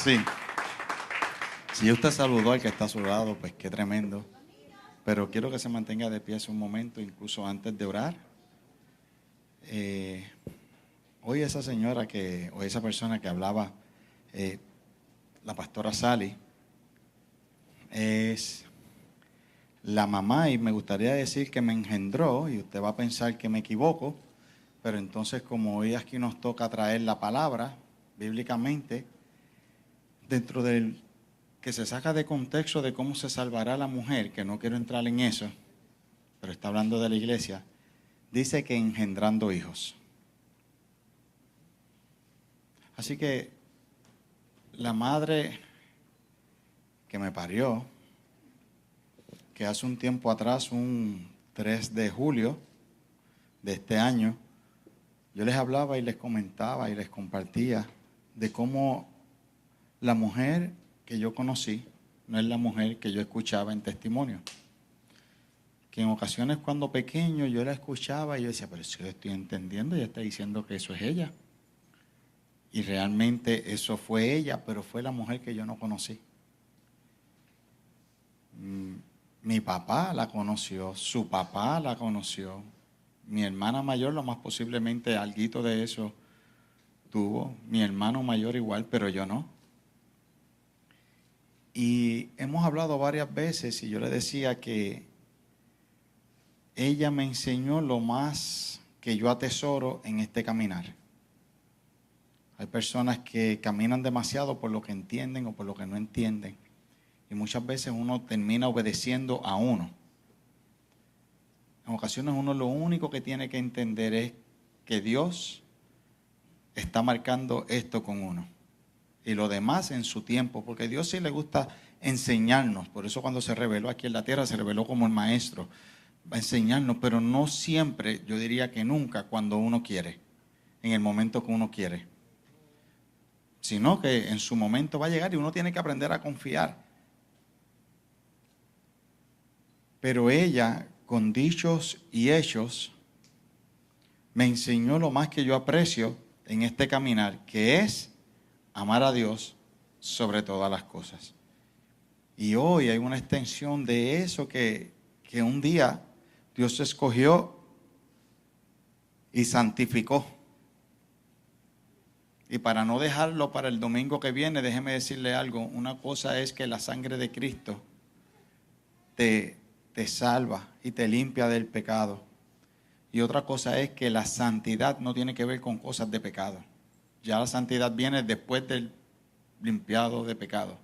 Sí. Si usted saludó al que está a su lado, pues qué tremendo. Pero quiero que se mantenga de pie un momento, incluso antes de orar. Hoy esa señora o esa persona que hablaba, la pastora Sally, es la mamá, y me gustaría decir que me engendró, y usted va a pensar que me equivoco, pero entonces como hoy aquí nos toca traer la palabra, bíblicamente, dentro del que se saca de contexto de cómo se salvará la mujer, que no quiero entrar en eso, pero está hablando de la iglesia, dice que engendrando hijos. Así que la madre que me parió, que hace un tiempo atrás, un 3 de julio de este año, yo les hablaba y les comentaba y les compartía de cómo la mujer que yo conocí no es la mujer que yo escuchaba en testimonio. Que en ocasiones cuando pequeño yo la escuchaba y yo decía, pero si yo estoy entendiendo, ella está diciendo que eso es ella. Y realmente eso fue ella, pero fue la mujer que yo no conocí. Mi papá la conoció, su papá la conoció, mi hermana mayor lo más posiblemente alguito de eso tuvo, mi hermano mayor igual, pero yo no. Y hemos hablado varias veces y yo le decía que ella me enseñó lo más que yo atesoro en este caminar. Hay personas que caminan demasiado por lo que entienden o por lo que no entienden. Y muchas veces uno termina obedeciendo a uno. En ocasiones uno lo único que tiene que entender es que Dios está marcando esto con uno. Y lo demás en su tiempo, porque a Dios sí le gusta enseñarnos. Por eso cuando se reveló aquí en la tierra, se reveló como el maestro. Va a enseñarnos, pero no siempre, yo diría que nunca, cuando uno quiere, en el momento que uno quiere. Sino que en su momento va a llegar y uno tiene que aprender a confiar. Pero ella, con dichos y hechos, me enseñó lo más que yo aprecio en este caminar, que es amar a Dios sobre todas las cosas. Y hoy hay una extensión de eso que un día Dios escogió y santificó. Y para no dejarlo para el domingo que viene, déjeme decirle algo. Una cosa es que la sangre de Cristo te salva y te limpia del pecado. Y otra cosa es que la santidad no tiene que ver con cosas de pecado. Ya la santidad viene después del limpiado de pecado.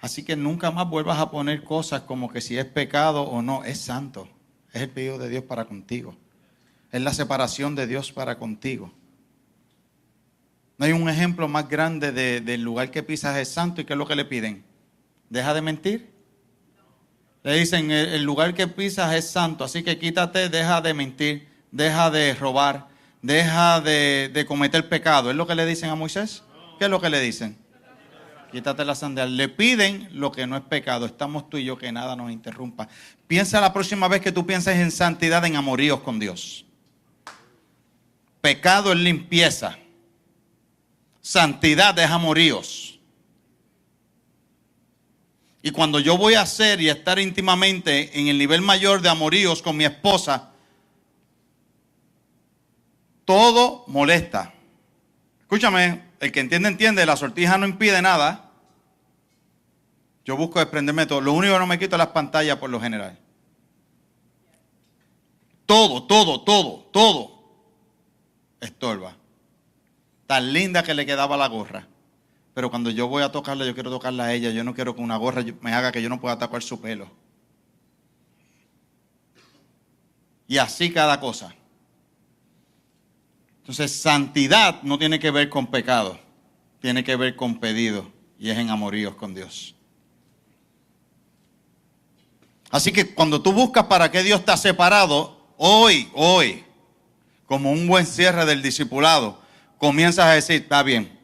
Así que nunca más vuelvas a poner cosas como que si es pecado o no, es santo. Es el pedido de Dios para contigo. Es la separación de Dios para contigo. No hay un ejemplo más grande del lugar que pisas es santo. ¿Y qué es lo que le piden? ¿Deja de mentir? Le dicen, el lugar que pisas es santo, así que quítate, deja de mentir, deja de robar, deja de cometer pecado. ¿Es lo que le dicen a Moisés? ¿Qué es lo que le dicen? Quítate la sandalia. Le piden lo que no es pecado. Estamos tú y yo, que nada nos interrumpa. Piensa la próxima vez que tú pienses en santidad, en amoríos con Dios. Pecado es limpieza. Santidad es amoríos. Y cuando yo voy a hacer y a estar íntimamente en el nivel mayor de amoríos con mi esposa, todo molesta. Escúchame, el que entiende, entiende. La sortija no impide nada. Yo busco desprenderme de todo. Lo único que no me quito es las pantallas por lo general. Todo estorba. Tan linda que le quedaba la gorra. Pero cuando yo voy a tocarla, yo quiero tocarla a ella. Yo no quiero que una gorra me haga que yo no pueda tapar su pelo. Y así cada cosa. Entonces, santidad no tiene que ver con pecado. Tiene que ver con pedido. Y es en amoríos con Dios. Así que cuando tú buscas para qué Dios te ha separado, hoy, como un buen cierre del discipulado, comienzas a decir, está bien,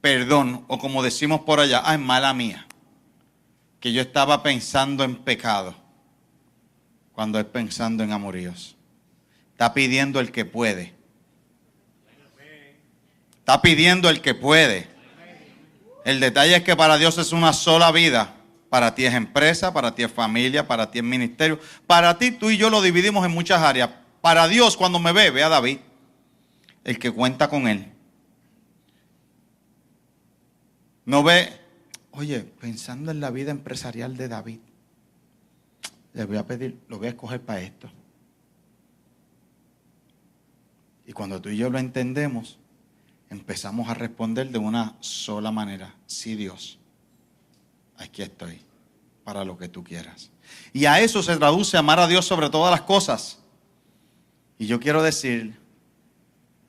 perdón, o como decimos por allá, es mala mía, que yo estaba pensando en pecado, cuando es pensando en amoríos. Está pidiendo el que puede. Está pidiendo el que puede. El detalle es que para Dios es una sola vida. Para ti es empresa, para ti es familia, para ti es ministerio. Para ti, tú y yo lo dividimos en muchas áreas. Para Dios, cuando me ve a David, el que cuenta con él. No ve, oye, pensando en la vida empresarial de David, le voy a pedir, lo voy a escoger para esto. Y cuando tú y yo lo entendemos, empezamos a responder de una sola manera. Sí, Dios, aquí estoy para lo que tú quieras. Y a eso se traduce amar a Dios sobre todas las cosas. Y yo quiero decir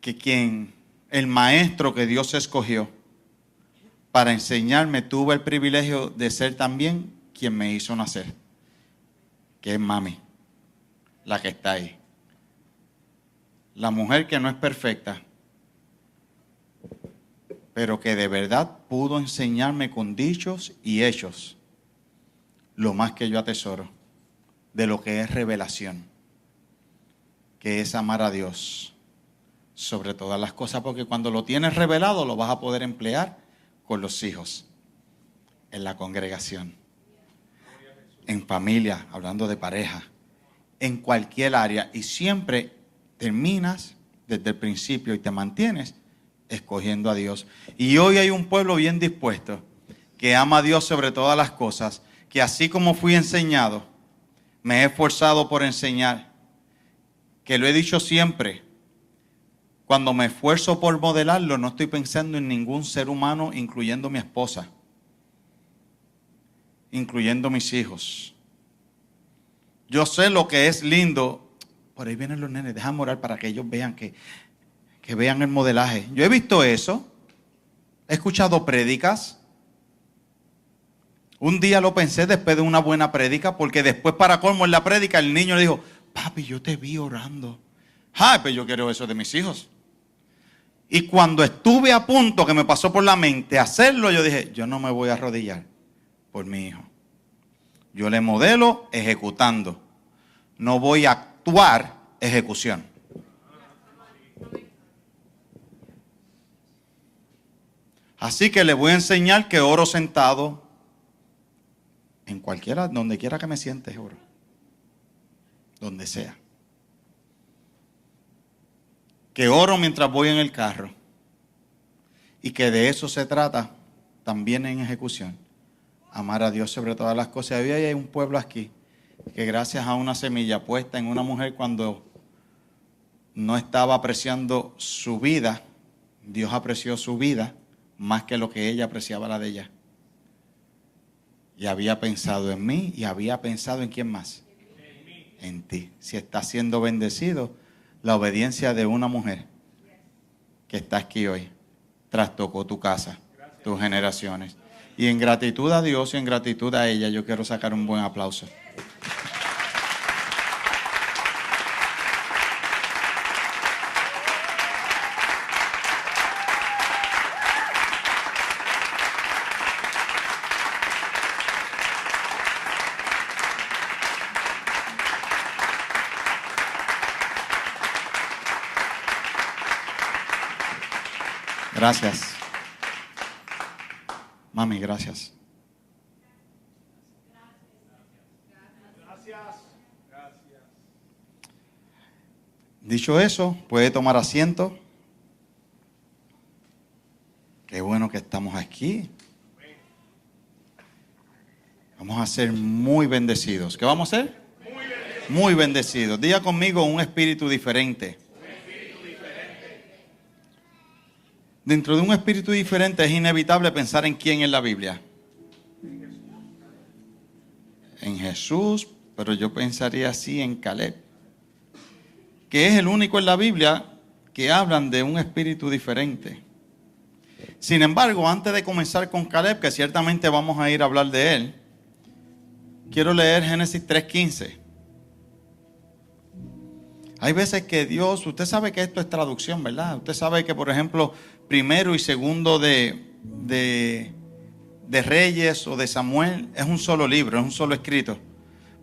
que el maestro que Dios escogió para enseñarme, tuve el privilegio de ser también quien me hizo nacer, que es mami, la que está ahí. La mujer que no es perfecta, pero que de verdad pudo enseñarme con dichos y hechos lo más que yo atesoro de lo que es revelación, que es amar a Dios sobre todas las cosas, porque cuando lo tienes revelado lo vas a poder emplear con los hijos, en la congregación, en familia, hablando de pareja, en cualquier área, y siempre terminas desde el principio y te mantienes escogiendo a Dios. Y hoy hay un pueblo bien dispuesto que ama a Dios sobre todas las cosas, que así como fui enseñado, me he esforzado por enseñar, que lo he dicho siempre. Cuando me esfuerzo por modelarlo, no estoy pensando en ningún ser humano, incluyendo mi esposa, incluyendo mis hijos. Yo sé lo que es lindo. Por ahí vienen los nenes, déjame orar para que ellos vean que vean el modelaje. Yo he visto eso, he escuchado prédicas. Un día lo pensé después de una buena prédica, porque después, para colmo, en la prédica el niño le dijo: papi, yo te vi orando. Ay, pues yo quiero eso de mis hijos. Y cuando estuve a punto, que me pasó por la mente hacerlo, yo dije: yo no me voy a arrodillar por mi hijo. Yo le modelo ejecutando. No voy a actuar ejecución. Así que le voy a enseñar que oro sentado en cualquiera, donde quiera que me siente, oro. Donde sea. Que oro mientras voy en el carro. Y que de eso se trata también en ejecución. Amar a Dios sobre todas las cosas. Había hay un pueblo aquí que gracias a una semilla puesta en una mujer cuando no estaba apreciando su vida, Dios apreció su vida más que lo que ella apreciaba la de ella. Y había pensado en mí y había pensado en quién más. En ti. Si estás siendo bendecido, la obediencia de una mujer que está aquí hoy trastocó tu casa, tus generaciones. Y en gratitud a Dios y en gratitud a ella, yo quiero sacar un buen aplauso. Gracias. Mami, gracias. Dicho eso, puede tomar asiento. Qué bueno que estamos aquí. Vamos a ser muy bendecidos. ¿Qué vamos a hacer? Muy bendecidos. Diga conmigo: un espíritu diferente. Dentro de un espíritu diferente es inevitable pensar en quién en la Biblia. En Jesús, pero yo pensaría así en Caleb, que es el único en la Biblia que hablan de un espíritu diferente. Sin embargo, antes de comenzar con Caleb, que ciertamente vamos a ir a hablar de él, quiero leer Génesis 3:15. Hay veces que Dios, usted sabe que esto es traducción, ¿verdad? Usted sabe que, por ejemplo, primero y segundo de Reyes o de Samuel es un solo libro, es un solo escrito.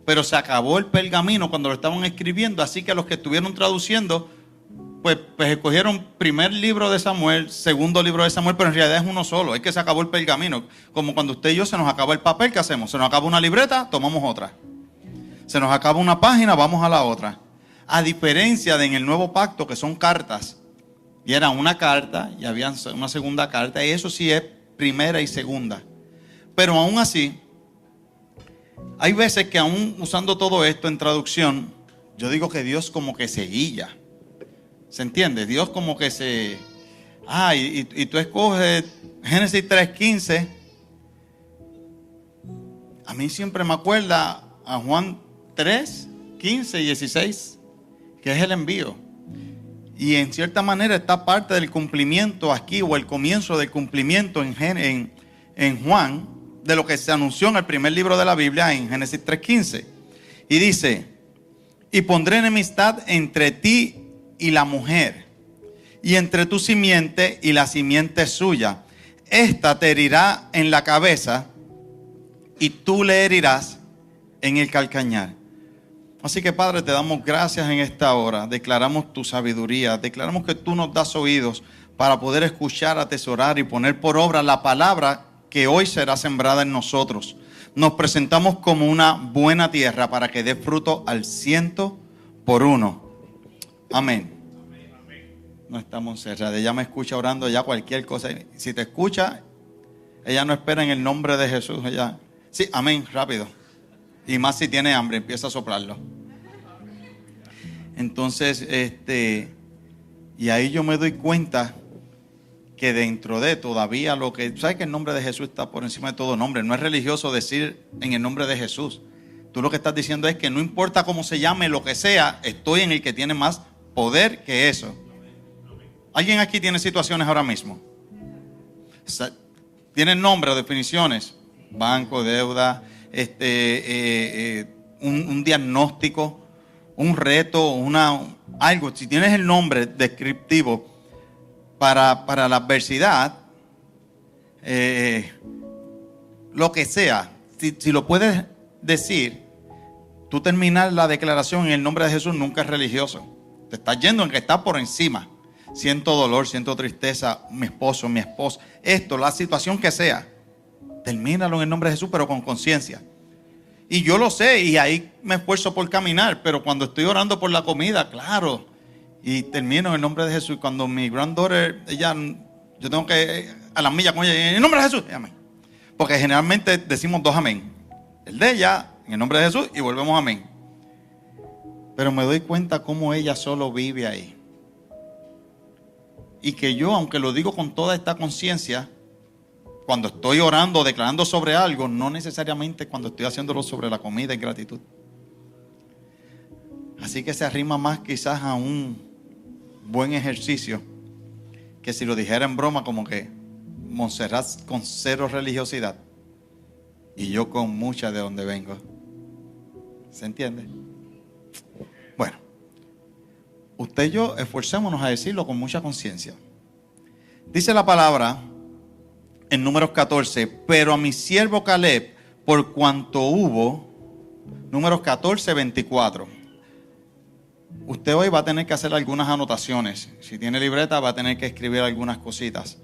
Pero se acabó el pergamino cuando lo estaban escribiendo, así que los que estuvieron traduciendo pues escogieron primer libro de Samuel, segundo libro de Samuel, pero en realidad es uno solo. Es que se acabó el pergamino. Como cuando usted y yo se nos acaba el papel, ¿qué hacemos? Se nos acaba una libreta, tomamos otra. Se nos acaba una página, vamos a la otra. A diferencia de en el nuevo pacto, que son cartas, y era una carta y había una segunda carta, y eso sí es primera y segunda. Pero aún así, hay veces que aún usando todo esto en traducción, yo digo que Dios como que se guía. ¿Se entiende? Dios como que se... y tú escoges Génesis 3:15. A mí siempre me acuerda a Juan 3:15 y 16, que es el envío. Y en cierta manera está parte del cumplimiento aquí, o el comienzo del cumplimiento en Juan, de lo que se anunció en el primer libro de la Biblia, en Génesis 3:15. Y dice: y pondré enemistad entre ti y la mujer, y entre tu simiente y la simiente suya. Esta te herirá en la cabeza, y tú le herirás en el calcañar. Así que, Padre, te damos gracias en esta hora. Declaramos tu sabiduría. Declaramos que tú nos das oídos para poder escuchar, atesorar y poner por obra la palabra que hoy será sembrada en nosotros. Nos presentamos como una buena tierra para que dé fruto al 100%. Amén. No estamos cerrados. Ella me escucha orando ya cualquier cosa. Si te escucha, ella no espera en el nombre de Jesús. Ella, sí, amén, rápido. Y más si tiene hambre, empieza a soplarlo. Entonces, y ahí yo me doy cuenta que dentro de todavía lo que... ¿Sabes que el nombre de Jesús está por encima de todo nombre? No es religioso decir en el nombre de Jesús. Tú lo que estás diciendo es que no importa cómo se llame, lo que sea, estoy en el que tiene más poder que eso. ¿Alguien aquí tiene situaciones ahora mismo? ¿Tienen nombre o definiciones? Banco, deuda, un diagnóstico, un reto, algo. Si tienes el nombre descriptivo para la adversidad, lo que sea, si lo puedes decir, tú terminar la declaración en el nombre de Jesús nunca es religioso. Te estás yendo en que está por encima. Siento dolor, siento tristeza, mi esposo, mi esposa, la situación que sea, termínalo en el nombre de Jesús, pero con conciencia. Y yo lo sé, y ahí me esfuerzo por caminar, pero cuando estoy orando por la comida, claro, y termino en el nombre de Jesús. Cuando mi granddaughter, yo tengo que a las millas con ella, en el nombre de Jesús, amén. Porque generalmente decimos 2 amén. El de ella, en el nombre de Jesús, y volvemos amén. Pero me doy cuenta cómo ella solo vive ahí. Y que yo, aunque lo digo con toda esta conciencia, cuando estoy orando o declarando sobre algo, no necesariamente cuando estoy haciéndolo sobre la comida y gratitud. Así que se arrima más quizás a un buen ejercicio que si lo dijera en broma, como que Montserrat con 0 religiosidad y yo con mucha de donde vengo. ¿Se entiende? Bueno, usted y yo esforcémonos a decirlo con mucha conciencia. Dice la palabra en Números 14, pero a mi siervo Caleb, por cuanto hubo, Números 14, 24. Usted hoy va a tener que hacer algunas anotaciones. Si tiene libreta va a tener que escribir algunas cositas.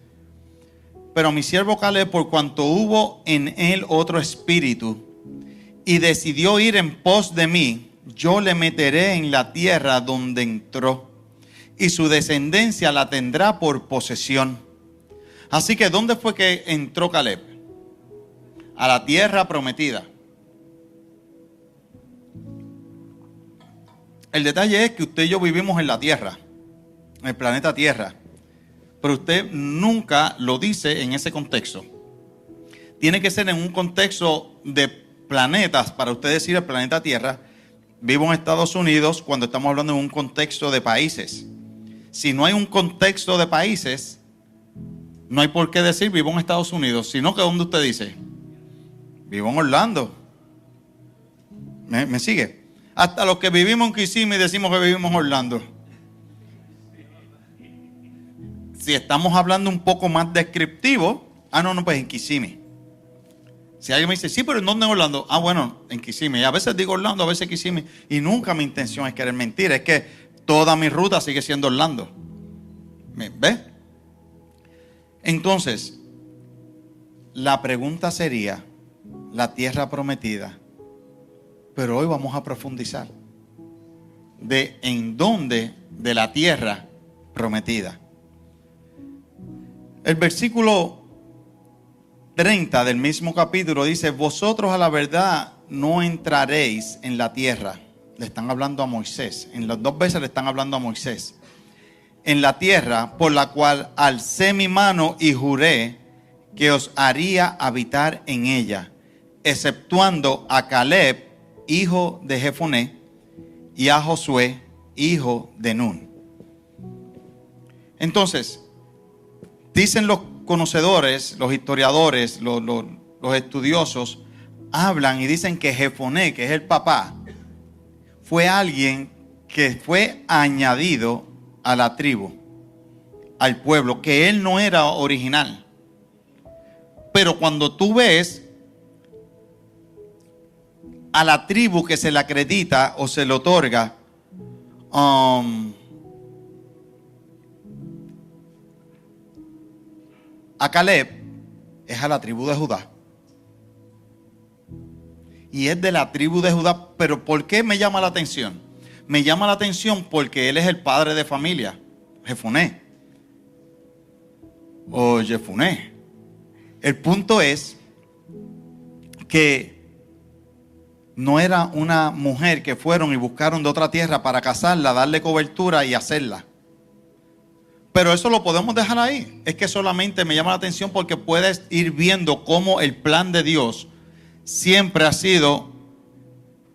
Pero a mi siervo Caleb, por cuanto hubo en él otro espíritu y decidió ir en pos de mí, yo le meteré en la tierra donde entró y su descendencia la tendrá por posesión. Así que ¿dónde fue que entró Caleb? A la tierra prometida. El detalle es que usted y yo vivimos en la tierra, en el planeta Tierra, pero usted nunca lo dice en ese contexto. Tiene que ser en un contexto de planetas para usted decir el planeta Tierra. Vivo en Estados Unidos cuando estamos hablando en un contexto de países. Si no hay un contexto de países, no hay por qué decir vivo en Estados Unidos, sino que ¿dónde usted dice? Vivo en Orlando. ¿Me sigue? Hasta los que vivimos en Kissimmee decimos que vivimos en Orlando. Si estamos hablando un poco más descriptivo, no, pues en Kissimmee. Si alguien me dice, sí, pero ¿en dónde en Orlando? Bueno, en Kissimmee. A veces digo Orlando, a veces Kissimmee. Y nunca mi intención es querer mentir. Es que toda mi ruta sigue siendo Orlando. ¿Ves? Entonces, la pregunta sería, la tierra prometida. Pero hoy vamos a profundizar de en dónde de la tierra prometida. El versículo 30 del mismo capítulo dice: vosotros a la verdad no entraréis en la tierra. Le están hablando a Moisés. En las dos veces le están hablando a Moisés. En la tierra por la cual alcé mi mano y juré que os haría habitar en ella, exceptuando a Caleb, hijo de Jefoné, y a Josué, hijo de Nun. Entonces, dicen los conocedores, los historiadores, los estudiosos, hablan y dicen que Jefoné, que es el papá, fue alguien que fue añadido a la tribu, al pueblo, que él no era original. Pero cuando tú ves a la tribu que se le acredita o se le otorga a Caleb, es a la tribu de Judá. Y es de la tribu de Judá. Pero ¿por qué me llama la atención? Me llama la atención porque él es el padre de familia, Jefoné o Jefuné. El punto es que no era una mujer que fueron y buscaron de otra tierra para casarla, darle cobertura y hacerla. Pero eso lo podemos dejar ahí. Es que solamente me llama la atención porque puedes ir viendo cómo el plan de Dios siempre ha sido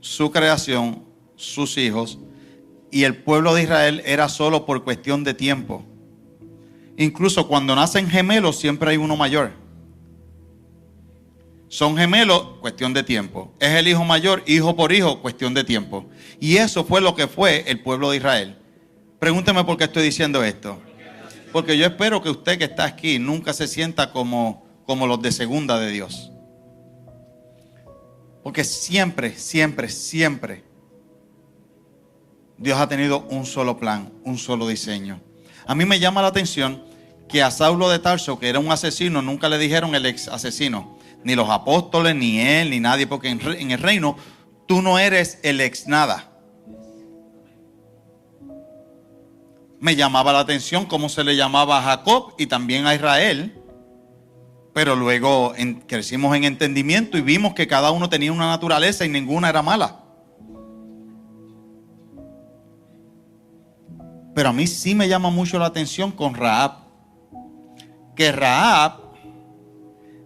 su creación, sus hijos, y el pueblo de Israel era solo por cuestión de tiempo. Incluso cuando nacen gemelos siempre hay uno mayor. Son gemelos, cuestión de tiempo. Es el hijo mayor, hijo por hijo, cuestión de tiempo. Y eso fue lo que fue el pueblo de Israel. Pregúnteme por qué estoy diciendo esto. Porque yo espero que usted que está aquí nunca se sienta como los de segunda de Dios. Porque siempre, siempre, siempre Dios ha tenido un solo plan, un solo diseño. A mí me llama la atención que a Saulo de Tarso, que era un asesino, nunca le dijeron el ex asesino. Ni los apóstoles, ni él, ni nadie. Porque en el reino tú no eres el ex nada. Me llamaba la atención cómo se le llamaba a Jacob y también a Israel. Pero luego crecimos en entendimiento y vimos que cada uno tenía una naturaleza y ninguna era mala. Pero a mí sí me llama mucho la atención con Rahab. Que Rahab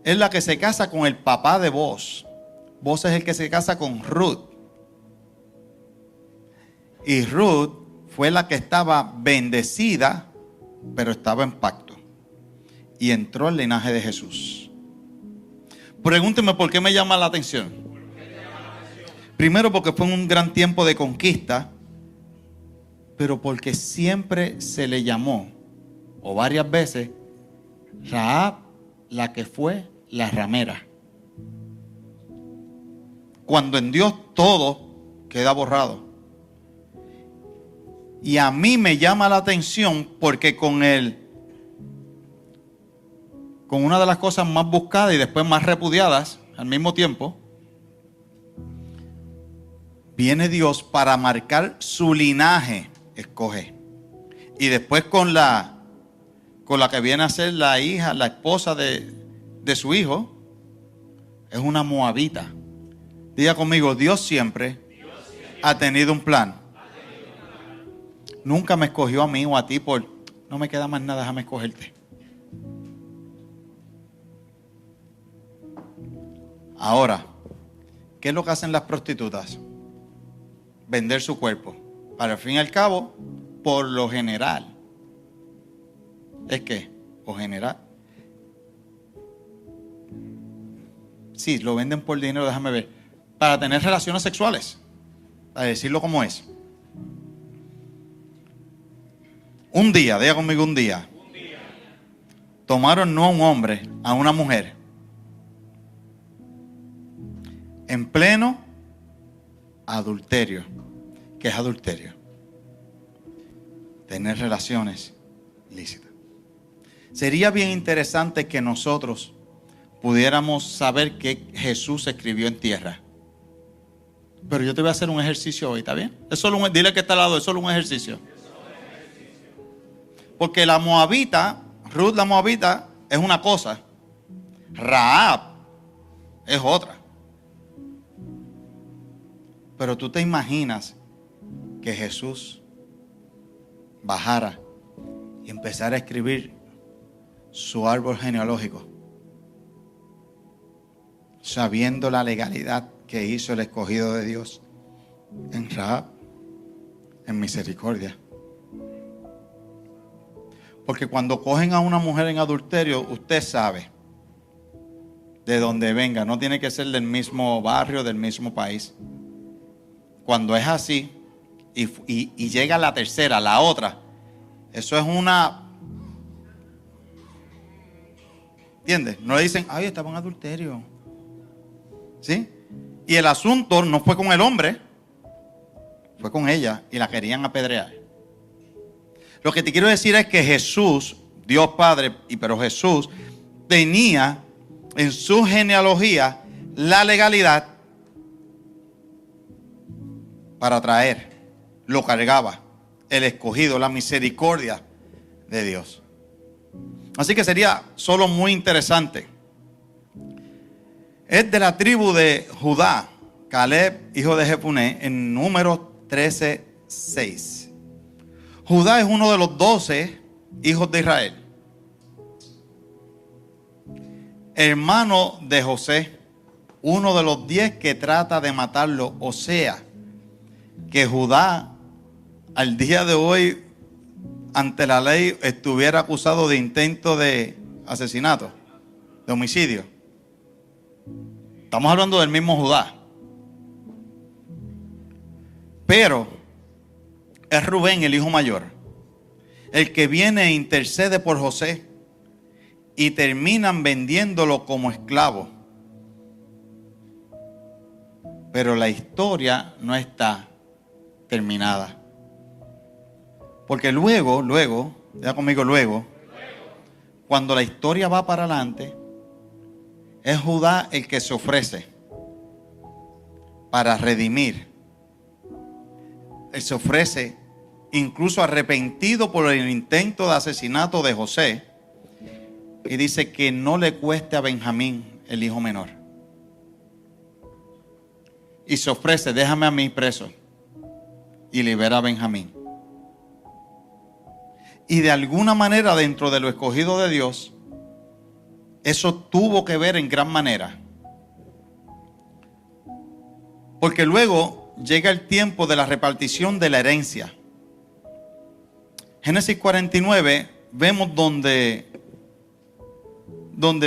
es la que se casa con el papá de Boaz. Boaz es el que se casa con Ruth. Y Ruth fue la que estaba bendecida, pero estaba en pacto. Y entró al linaje de Jesús. Pregúnteme por qué me llama la atención. Primero porque fue un gran tiempo de conquista, pero porque siempre se le llamó, o varias veces, Rahab, la que fue la ramera. Cuando en Dios todo queda borrado. Y a mí me llama la atención porque con una de las cosas más buscadas y después más repudiadas al mismo tiempo, viene Dios para marcar su linaje, escoge. Y después con la que viene a ser la hija, la esposa de su hijo, es una moabita. Diga conmigo, Dios siempre ha tenido un plan. Nunca me escogió a mí o a ti por, no me queda más nada, déjame escogerte. Ahora, ¿qué es lo que hacen las prostitutas? Vender su cuerpo. Para el fin y al cabo, por lo general. ¿Es qué? Por general. Sí, lo venden por dinero, déjame ver. Para tener relaciones sexuales. Para decirlo como es. Un día, diga conmigo un día. Tomaron no a un hombre, a una mujer. En pleno adulterio. ¿Qué es adulterio? tener relaciones ilícitas. Sería bien interesante que nosotros pudiéramos saber qué Jesús escribió en tierra. Pero yo te voy a hacer un ejercicio hoy, ¿está bien? Dile que está al lado, es solo un ejercicio. Porque la moabita, Ruth la moabita, es una cosa. Rahab es otra. Pero tú te imaginas que Jesús bajara y empezara a escribir su árbol genealógico, sabiendo la legalidad que hizo el escogido de Dios en Rahab, en misericordia. Porque cuando cogen a una mujer en adulterio, usted sabe de dónde venga. No tiene que ser del mismo barrio, del mismo país. Cuando es así y llega la tercera, la otra, eso es una... ¿Entiendes? No le dicen, ay, estaba en adulterio. ¿Sí? Y el asunto no fue con el hombre, fue con ella y la querían apedrear. Lo que te quiero decir es que Jesús, Dios Padre, pero Jesús tenía en su genealogía la legalidad para traer, lo cargaba el escogido, la misericordia de Dios. Así que sería solo muy interesante. Es de la tribu de Judá, Caleb, hijo de Jefuné, en Números 13:6. Judá es uno de los 12 hijos de Israel. Hermano de José, uno de los 10 que trata de matarlo. O sea, que Judá al día de hoy ante la ley estuviera acusado de intento de asesinato, de homicidio. Estamos hablando del mismo Judá. Pero es Rubén, el hijo mayor, el que viene e intercede por José y terminan vendiéndolo como esclavo. Pero la historia no está terminada. Porque luego, ya conmigo, cuando la historia va para adelante, es Judá el que se ofrece para redimir. Él se ofrece incluso arrepentido por el intento de asesinato de José, y dice que no le cueste a Benjamín, el hijo menor. Y se ofrece, déjame a mí preso y libera a Benjamín. Y de alguna manera, dentro de lo escogido de Dios, eso tuvo que ver en gran manera. Porque luego llega el tiempo de la repartición de la herencia. Génesis 49, vemos donde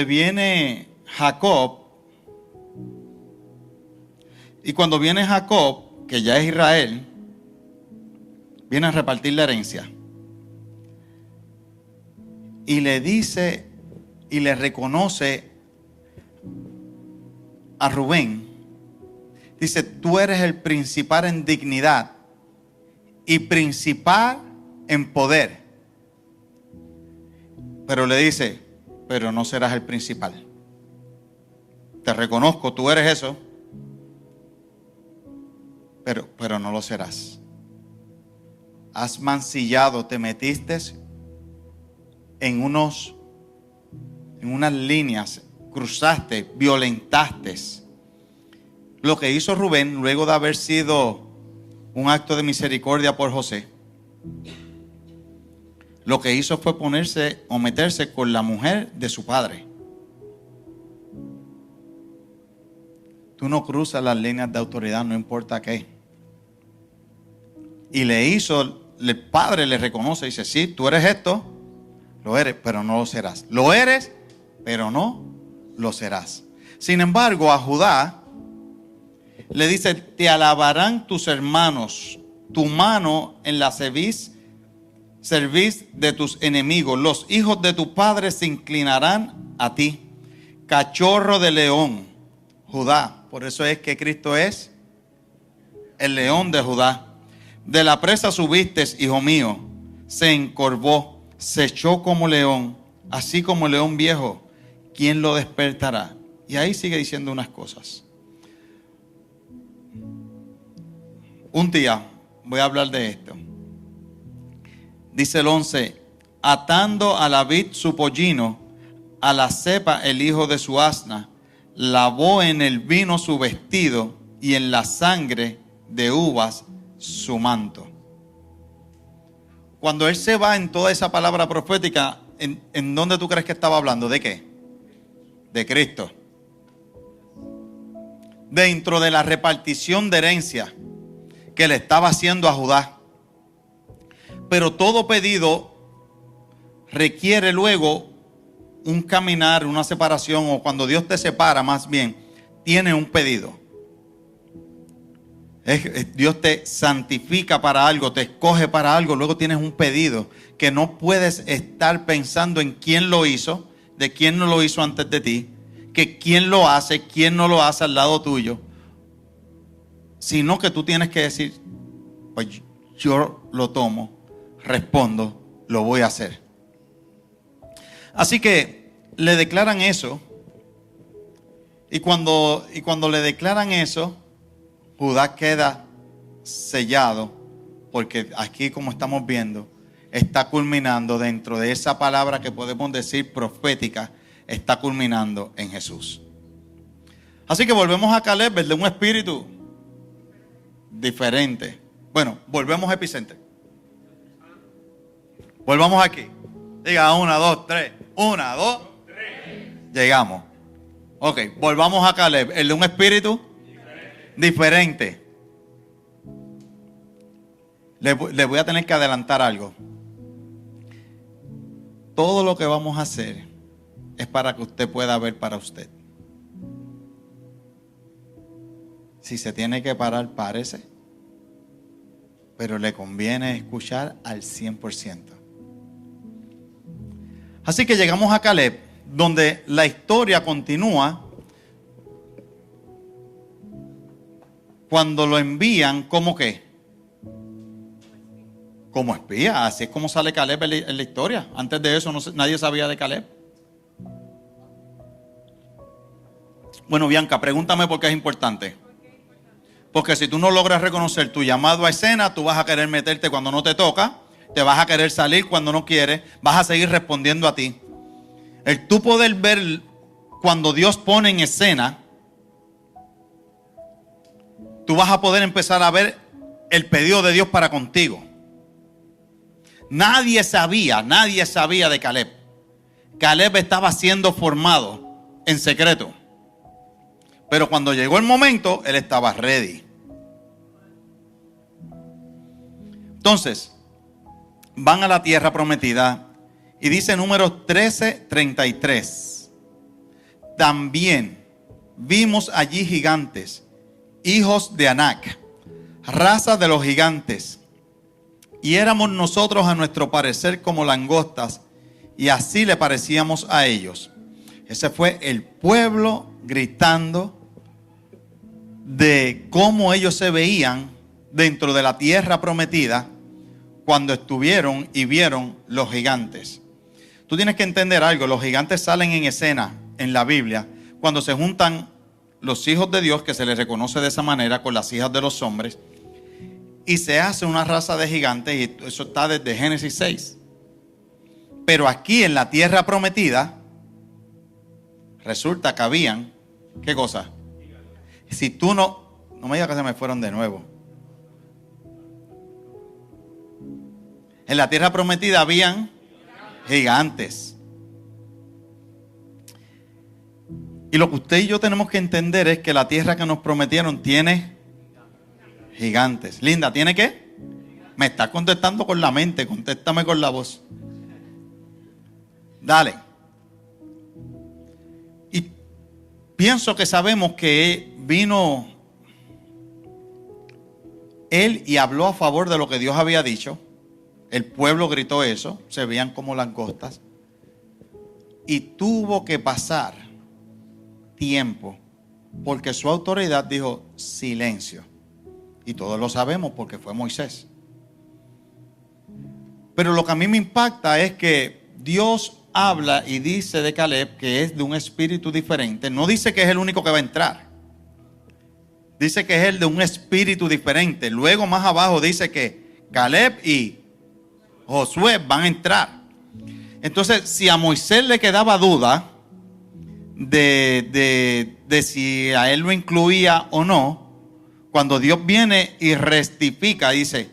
viene Jacob. Y cuando viene Jacob, que ya es Israel, viene a repartir la herencia. Y le dice y le reconoce a Rubén. Dice, tú eres el principal en dignidad y principal en poder. Pero le dice, pero no serás el principal. Te reconozco, tú eres eso, pero no lo serás. Has mancillado, te metiste en unas líneas, cruzaste, violentaste. Lo que hizo Rubén, luego de haber sido un acto de misericordia por José, lo que hizo fue ponerse o meterse con la mujer de su padre. Tú no cruzas las líneas de autoridad, no importa qué. Y el padre le reconoce y dice, sí, tú eres esto, lo eres, pero no lo serás. Lo eres, pero no lo serás. Sin embargo, a Judá le dice, te alabarán tus hermanos, tu mano en la cerviz de tus enemigos. Los hijos de tu padre se inclinarán a ti. Cachorro de león, Judá. Por eso es que Cristo es el león de Judá. De la presa subiste, hijo mío. se encorvó, se echó como león, así como león viejo, ¿quién lo despertará? Y ahí sigue diciendo unas cosas. Un día voy a hablar de esto. Dice el 11, atando a la vid su pollino, a la cepa el hijo de su asna, lavó en el vino su vestido y en la sangre de uvas su manto. Cuando él se va en toda esa palabra profética, ¿en dónde tú crees que estaba hablando? ¿De qué? De Cristo. Dentro de la repartición de herencia que le estaba haciendo a Judá. Pero todo pedido requiere luego un caminar, una separación, o cuando Dios te separa, más bien, tiene un pedido. Dios te santifica para algo, te escoge para algo, luego tienes un pedido que no puedes estar pensando en quién lo hizo, de quién no lo hizo antes de ti, que quién lo hace, quién no lo hace al lado tuyo, sino que tú tienes que decir, pues yo lo tomo, respondo, lo voy a hacer. Así que le declaran eso, y cuando le declaran eso, Judá queda sellado, porque aquí, como estamos viendo, está culminando dentro de esa palabra que podemos decir profética, está culminando en Jesús. Así que volvemos a Caleb, de un espíritu diferente. Bueno, volvemos a Epicenter. Volvamos aquí. Diga 1, 2, 3. 1, 2, 3. Llegamos. Ok, volvamos a Caleb, el de un espíritu diferente. Le voy a tener que adelantar algo. Todo lo que vamos a hacer es para que usted pueda ver para usted. Si se tiene que parar, párese. Pero le conviene escuchar al 100%. Así que llegamos a Caleb, donde la historia continúa cuando lo envían como qué. Como espía. Así es como sale Caleb en la historia. Antes de eso nadie sabía de Caleb. Bueno, Bianca, pregúntame por qué es importante. Porque si tú no logras reconocer tu llamado a escena, tú vas a querer meterte cuando no te toca, te vas a querer salir cuando no quieres, vas a seguir respondiendo a ti. El tú poder ver cuando Dios pone en escena, tú vas a poder empezar a ver el pedido de Dios para contigo. Nadie sabía de Caleb. Caleb estaba siendo formado en secreto. Pero cuando llegó el momento, él estaba ready. Entonces, van a la tierra prometida y dice Números 13:33. También vimos allí gigantes, hijos de Anac, raza de los gigantes. Y éramos nosotros a nuestro parecer como langostas, y así le parecíamos a ellos. Ese fue el pueblo gritando de cómo ellos se veían dentro de la tierra prometida cuando estuvieron y vieron los gigantes. Tú tienes que entender algo, los gigantes salen en escena en la Biblia cuando se juntan los hijos de Dios, que se les reconoce de esa manera, con las hijas de los hombres, y se hace una raza de gigantes, y eso está desde Génesis 6. Pero aquí en la tierra prometida, resulta que habían, ¿qué cosa? Si tú no me digas que se me fueron de nuevo. En la tierra prometida habían gigantes. Y lo que usted y yo tenemos que entender es que la tierra que nos prometieron tiene gigantes. Linda, ¿tiene qué? Me está contestando con la mente, contéstame con la voz. Dale. Y pienso que sabemos que vino él y habló a favor de lo que Dios había dicho. El pueblo gritó eso, se veían como langostas. Y tuvo que pasar tiempo, porque su autoridad dijo silencio. Y todos lo sabemos porque fue Moisés. Pero lo que a mí me impacta es que Dios habla y dice de Caleb que es de un espíritu diferente. No dice que es el único que va a entrar. Dice que es el de un espíritu diferente. Luego más abajo dice que Caleb y Josué van a entrar. Entonces, si a Moisés le quedaba duda de si a él lo incluía o no, cuando Dios viene y rectifica, dice,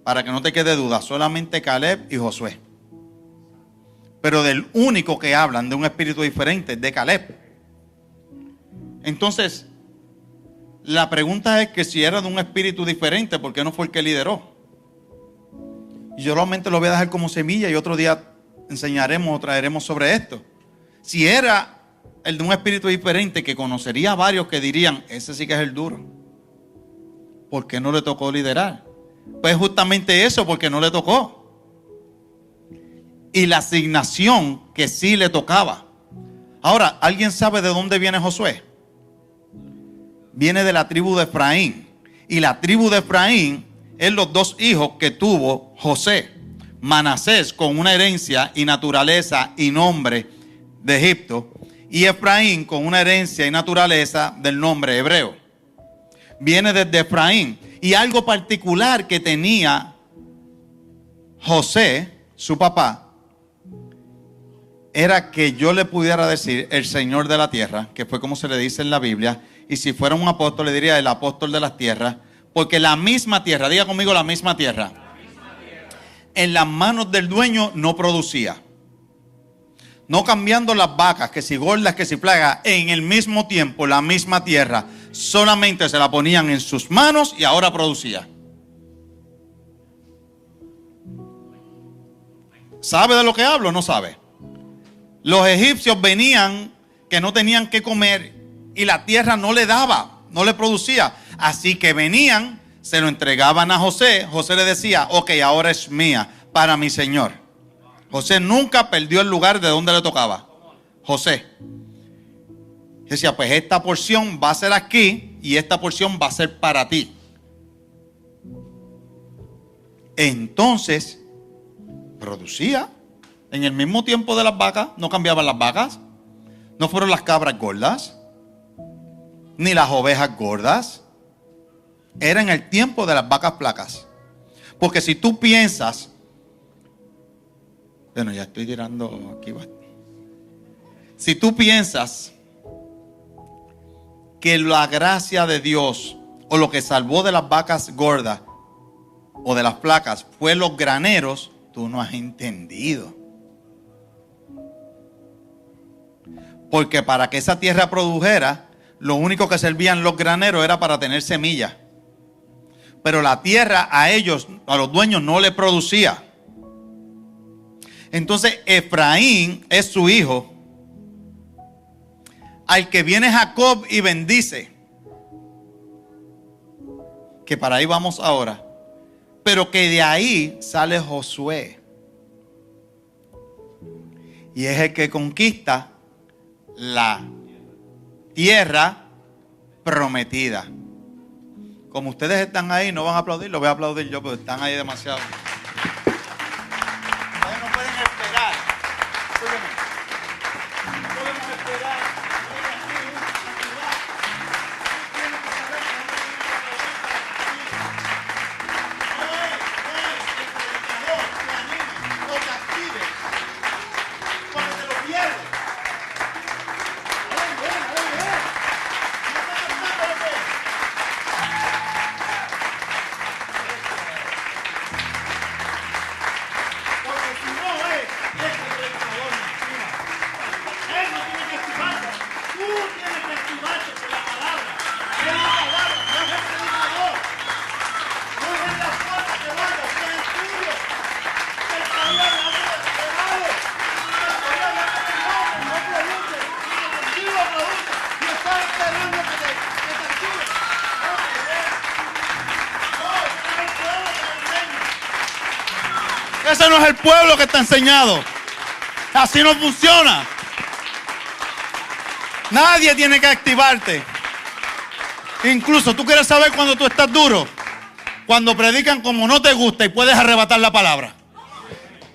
para que no te quede duda, solamente Caleb y Josué. Pero del único que hablan de un espíritu diferente es de Caleb. Entonces, la pregunta es que si era de un espíritu diferente, ¿por qué no fue el que lideró? Y yo solamente lo voy a dejar como semilla y otro día enseñaremos o traeremos sobre esto. Si era el de un espíritu diferente, que conocería a varios que dirían, ese sí que es el duro, ¿por qué no le tocó liderar? Pues justamente eso, porque no le tocó. Y la asignación que sí le tocaba. Ahora, ¿alguien sabe de dónde viene Josué? Viene de la tribu de Efraín. Y la tribu de Efraín es los dos hijos que tuvo José. Manasés con una herencia y naturaleza y nombre de Egipto. Y Efraín con una herencia y naturaleza del nombre hebreo. Viene desde Efraín. Y algo particular que tenía José, su papá, era que yo le pudiera decir el Señor de la tierra, que fue como se le dice en la Biblia. Y si fuera un apóstol, le diría el apóstol de las tierras. Porque la misma tierra, diga conmigo la misma tierra, en las manos del dueño no producía. No cambiando las vacas, que si gordas, que si plagas, en el mismo tiempo la misma tierra solamente se la ponían en sus manos y ahora producía. ¿Sabe de lo que hablo o no sabe? Los egipcios venían que no tenían que comer y la tierra no le daba, no le producía. Así que venían, se lo entregaban a José. José le decía, ok, ahora es mía para mi señor. José nunca perdió el lugar de donde le tocaba. José decía, pues esta porción va a ser aquí y esta porción va a ser para ti. Entonces, producía. En el mismo tiempo de las vacas, no cambiaban las vacas. No fueron las cabras gordas, ni las ovejas gordas. Era en el tiempo de las vacas flacas. Porque si tú piensas, bueno, ya estoy tirando aquí. Si tú piensas que la gracia de Dios o lo que salvó de las vacas gordas o de las flacas fue los graneros, tú no has entendido. Porque para que esa tierra produjera, lo único que servían los graneros era para tener semillas. Pero la tierra a ellos, a los dueños, no le producía. Entonces Efraín es su hijo, al que viene Jacob y bendice. Que para ahí vamos ahora. Pero que de ahí sale Josué. Y es el que conquista la tierra prometida. Como ustedes están ahí, no van a aplaudir, lo voy a aplaudir yo, porque están ahí demasiado. Ustedes no pueden esperar. No podemos esperar. Ese no es el pueblo que está enseñado. Así no funciona. Nadie tiene que activarte. Incluso tú quieres saber cuando tú estás duro. Cuando predican como no te gusta y puedes arrebatar la palabra.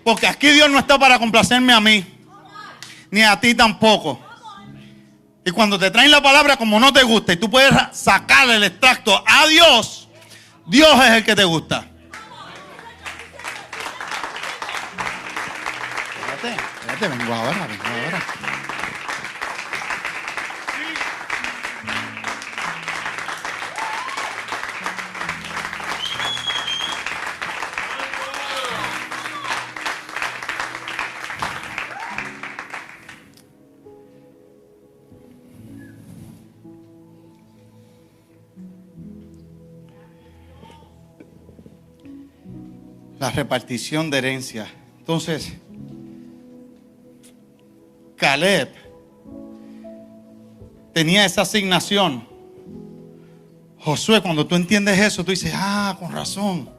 Porque aquí Dios no está para complacerme a mí, ni a ti tampoco. Y cuando te traen la palabra como no te gusta y tú puedes sacarle el extracto a Dios, Dios es el que te gusta. Espérate, vengo ahora. La repartición de herencia. Entonces, Caleb tenía esa asignación. Josué, cuando tú entiendes eso, tú dices, con razón.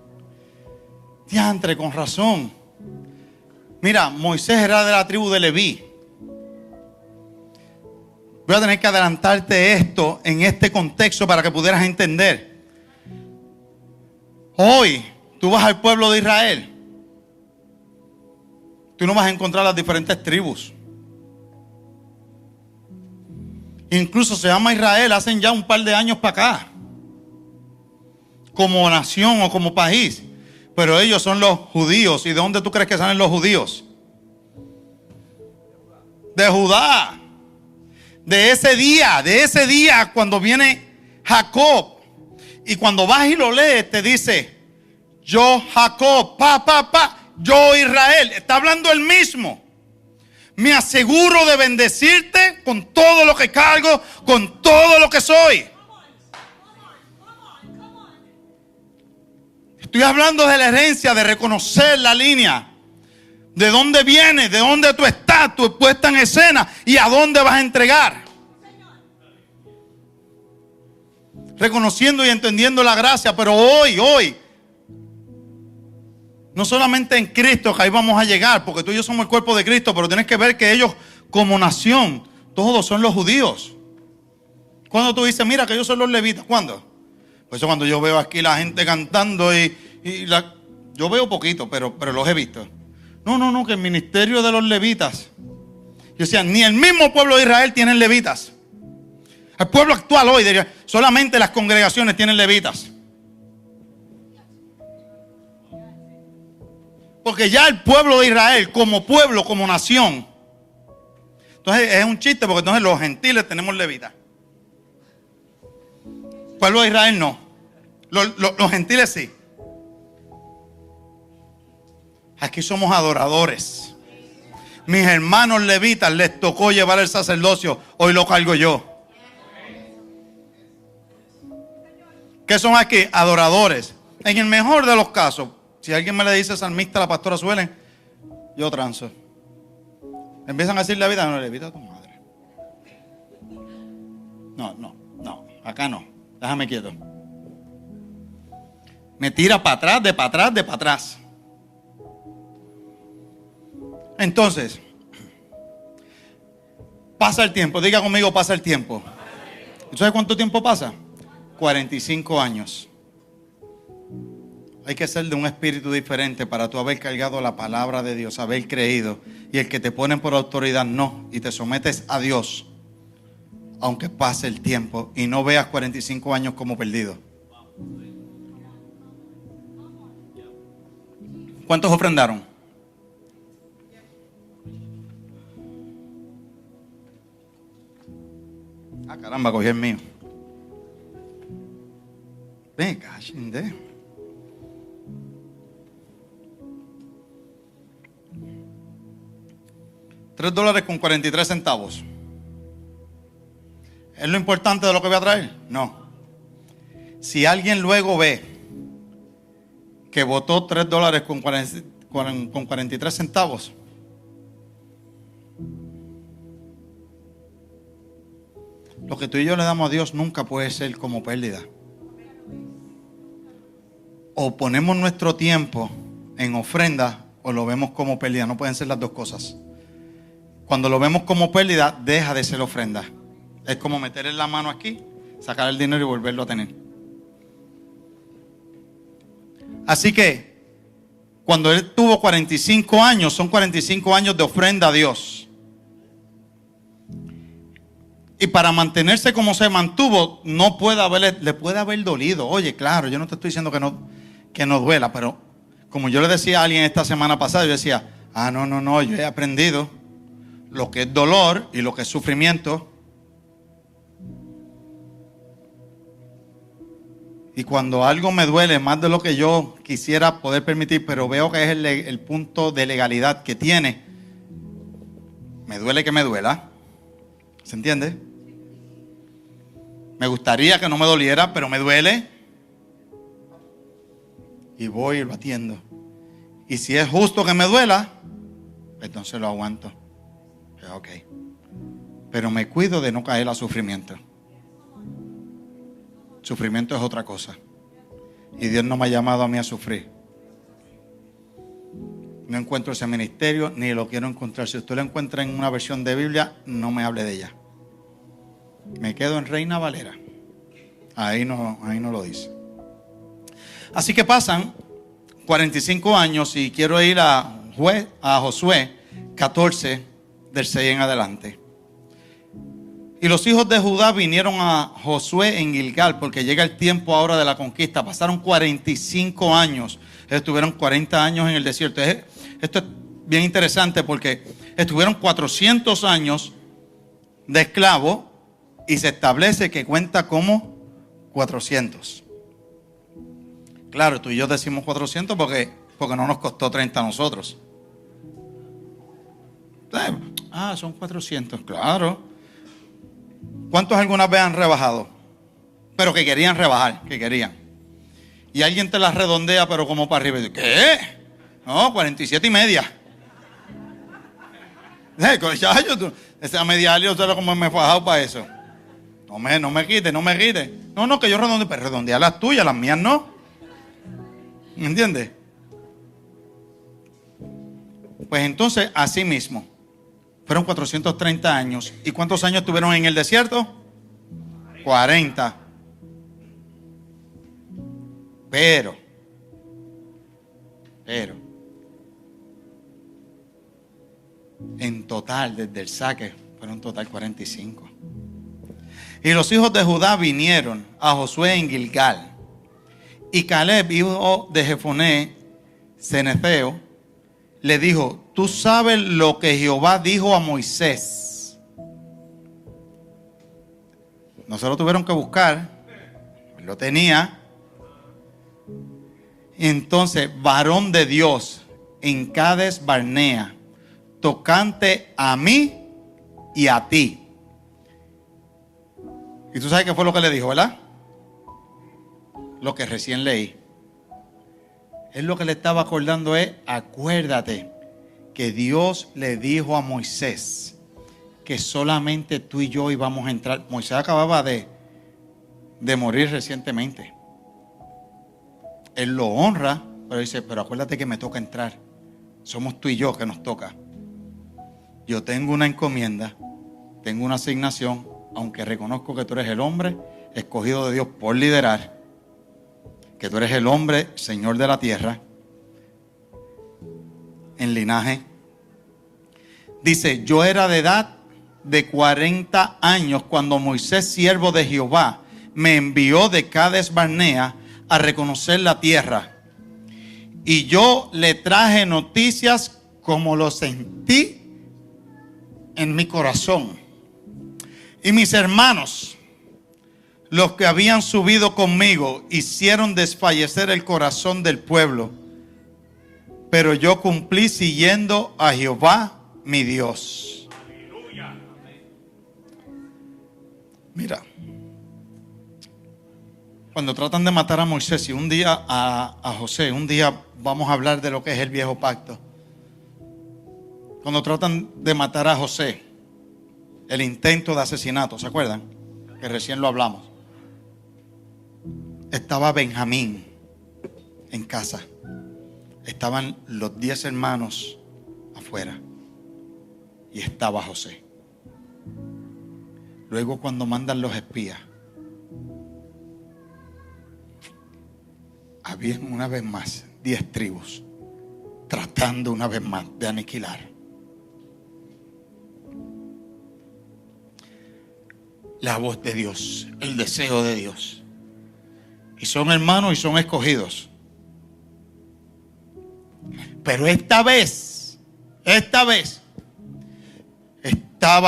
Diantre, con razón. Mira, Moisés era de la tribu de Leví. Voy a tener que adelantarte esto en este contexto para que pudieras entender. Hoy tú vas al pueblo de Israel, tú no vas a encontrar las diferentes tribus. Incluso se llama Israel hacen ya un par de años para acá, como nación o como país. Pero ellos son los judíos. ¿Y de dónde tú crees que salen los judíos? De Judá. De ese día cuando viene Jacob. Y cuando vas y lo lees te dice, yo Jacob, yo Israel. Está hablando el mismo. Me aseguro de bendecirte con todo lo que cargo, con todo lo que soy. Estoy hablando de la herencia, de reconocer la línea. De dónde vienes, de dónde tú estás, tu puesta en escena y a dónde vas a entregar. Reconociendo y entendiendo la gracia, pero hoy, no solamente en Cristo, que ahí vamos a llegar, porque tú y yo somos el cuerpo de Cristo, pero tienes que ver que ellos como nación, todos son los judíos. Cuando tú dices, mira que ellos son los levitas, ¿cuándo? Pues eso cuando yo veo aquí la gente cantando yo veo poquito, pero los he visto. No, que el ministerio de los levitas. Yo decía, ni el mismo pueblo de Israel tiene levitas. El pueblo actual hoy diría, solamente las congregaciones tienen levitas. Porque ya el pueblo de Israel, como pueblo, como nación. Entonces es un chiste, porque entonces los gentiles tenemos levitas. El pueblo de Israel no. Los gentiles sí. Aquí somos adoradores. Mis hermanos levitas les tocó llevar el sacerdocio. Hoy lo cargo yo. ¿Qué son aquí? Adoradores. En el mejor de los casos, si alguien me le dice salmista a la pastora Suelen, yo transo. Empiezan a decir levita, no, levita a tu madre. No, acá no. Déjame quieto. Me tira para atrás. Entonces, pasa el tiempo. Diga conmigo, pasa el tiempo. ¿Y sabes cuánto tiempo pasa? 45 años. Hay que ser de un espíritu diferente para tú haber cargado la palabra de Dios, haber creído. Y el que te ponen por autoridad, no. Y te sometes a Dios, aunque pase el tiempo y no veas 45 años como perdido. ¿Cuántos ofrendaron? Caramba, cogí el mío. Venga, chinde. $3.43. ¿Es lo importante de lo que voy a traer? No. Si alguien luego ve que votó $3.43, lo que tú y yo le damos a Dios nunca puede ser como pérdida. O ponemos nuestro tiempo en ofrenda o lo vemos como pérdida. No pueden ser las dos cosas. Cuando lo vemos como pérdida, deja de ser ofrenda. Es como meterle la mano aquí, sacar el dinero y volverlo a tener. Así que Cuando él tuvo 45 años, son 45 años de ofrenda a Dios. Y para mantenerse como se mantuvo, le puede haber dolido. Oye, claro, yo no te estoy diciendo que no duela, pero como yo le decía a alguien esta semana pasada, yo decía, no, yo he aprendido lo que es dolor y lo que es sufrimiento. Y cuando algo me duele más de lo que yo quisiera poder permitir, pero veo que es el punto de legalidad que tiene, me duele que me duela. ¿Se entiende? Me gustaría que no me doliera, pero me duele. Y voy y lo atiendo. Y si es justo que me duela, entonces lo aguanto. Ok. Pero me cuido de no caer a sufrimiento. Sufrimiento es otra cosa. Y Dios no me ha llamado a mí a sufrir. No encuentro ese ministerio, ni lo quiero encontrar. Si usted lo encuentra en una versión de Biblia, no me hable de ella. Me quedo en Reina Valera. Ahí no lo dice. Así que pasan 45 años y quiero ir a Josué 14, del 6 en adelante. Y los hijos de Judá vinieron a Josué en Gilgal, porque llega el tiempo ahora de la conquista. Pasaron 45 años. Estuvieron 40 años en el desierto. Esto es bien interesante porque estuvieron 400 años de esclavo y se establece que cuenta como 400. Claro, tú y yo decimos 400 porque no nos costó 30 a nosotros. Son 400, claro. ¿Cuántos alguna vez han rebajado? Pero que querían rebajar, que querían. Y alguien te las redondea, pero como para arriba. ¿Qué? No, 47 y media. Esa media yo sé cómo me he fajado para eso. No me quite. No, que yo redondeo, pero redondea las tuyas, las mías no. ¿Me entiendes? Pues entonces, así mismo. Fueron 430 años. ¿Y cuántos años estuvieron en el desierto? 40. Pero, en total, desde el saque, fueron total 45. Y los hijos de Judá vinieron a Josué en Gilgal. Y Caleb, hijo de Jefoné, cenezeo, le dijo: tú sabes lo que Jehová dijo a Moisés. No se lo tuvieron que buscar, lo tenía. Entonces, varón de Dios en Cades Barnea, tocante a mí y a ti. Y tú sabes qué fue lo que le dijo, ¿verdad? Lo que recién leí. Él lo que le estaba acordando es: acuérdate que Dios le dijo a Moisés que solamente tú y yo íbamos a entrar. Moisés acababa de morir recientemente. Él lo honra, pero dice: pero acuérdate que me toca entrar. Somos tú y yo que nos toca. Yo tengo una encomienda, tengo una asignación, aunque reconozco que tú eres el hombre escogido de Dios por liderar, que tú eres el hombre señor de la tierra, en linaje. Dice: yo era de edad de 40 años cuando Moisés, siervo de Jehová, me envió de Cades Barnea a reconocer la tierra. Y yo le traje noticias como lo sentí en mi corazón. Y mis hermanos, los que habían subido conmigo, hicieron desfallecer el corazón del pueblo. Pero yo cumplí siguiendo a Jehová mi Dios. Mira, cuando tratan de matar a Moisés y un día a José, un día vamos a hablar de lo que es el viejo pacto. Cuando tratan de matar a José, el intento de asesinato, ¿se acuerdan? Que recién lo hablamos. Estaba Benjamín en casa. Estaban los 10 hermanos afuera. Y estaba José. Luego, cuando mandan los espías, había una vez más 10 tribus tratando una vez más de aniquilar. La voz de Dios, el deseo de Dios. Y son hermanos y son escogidos. Pero esta vez estaba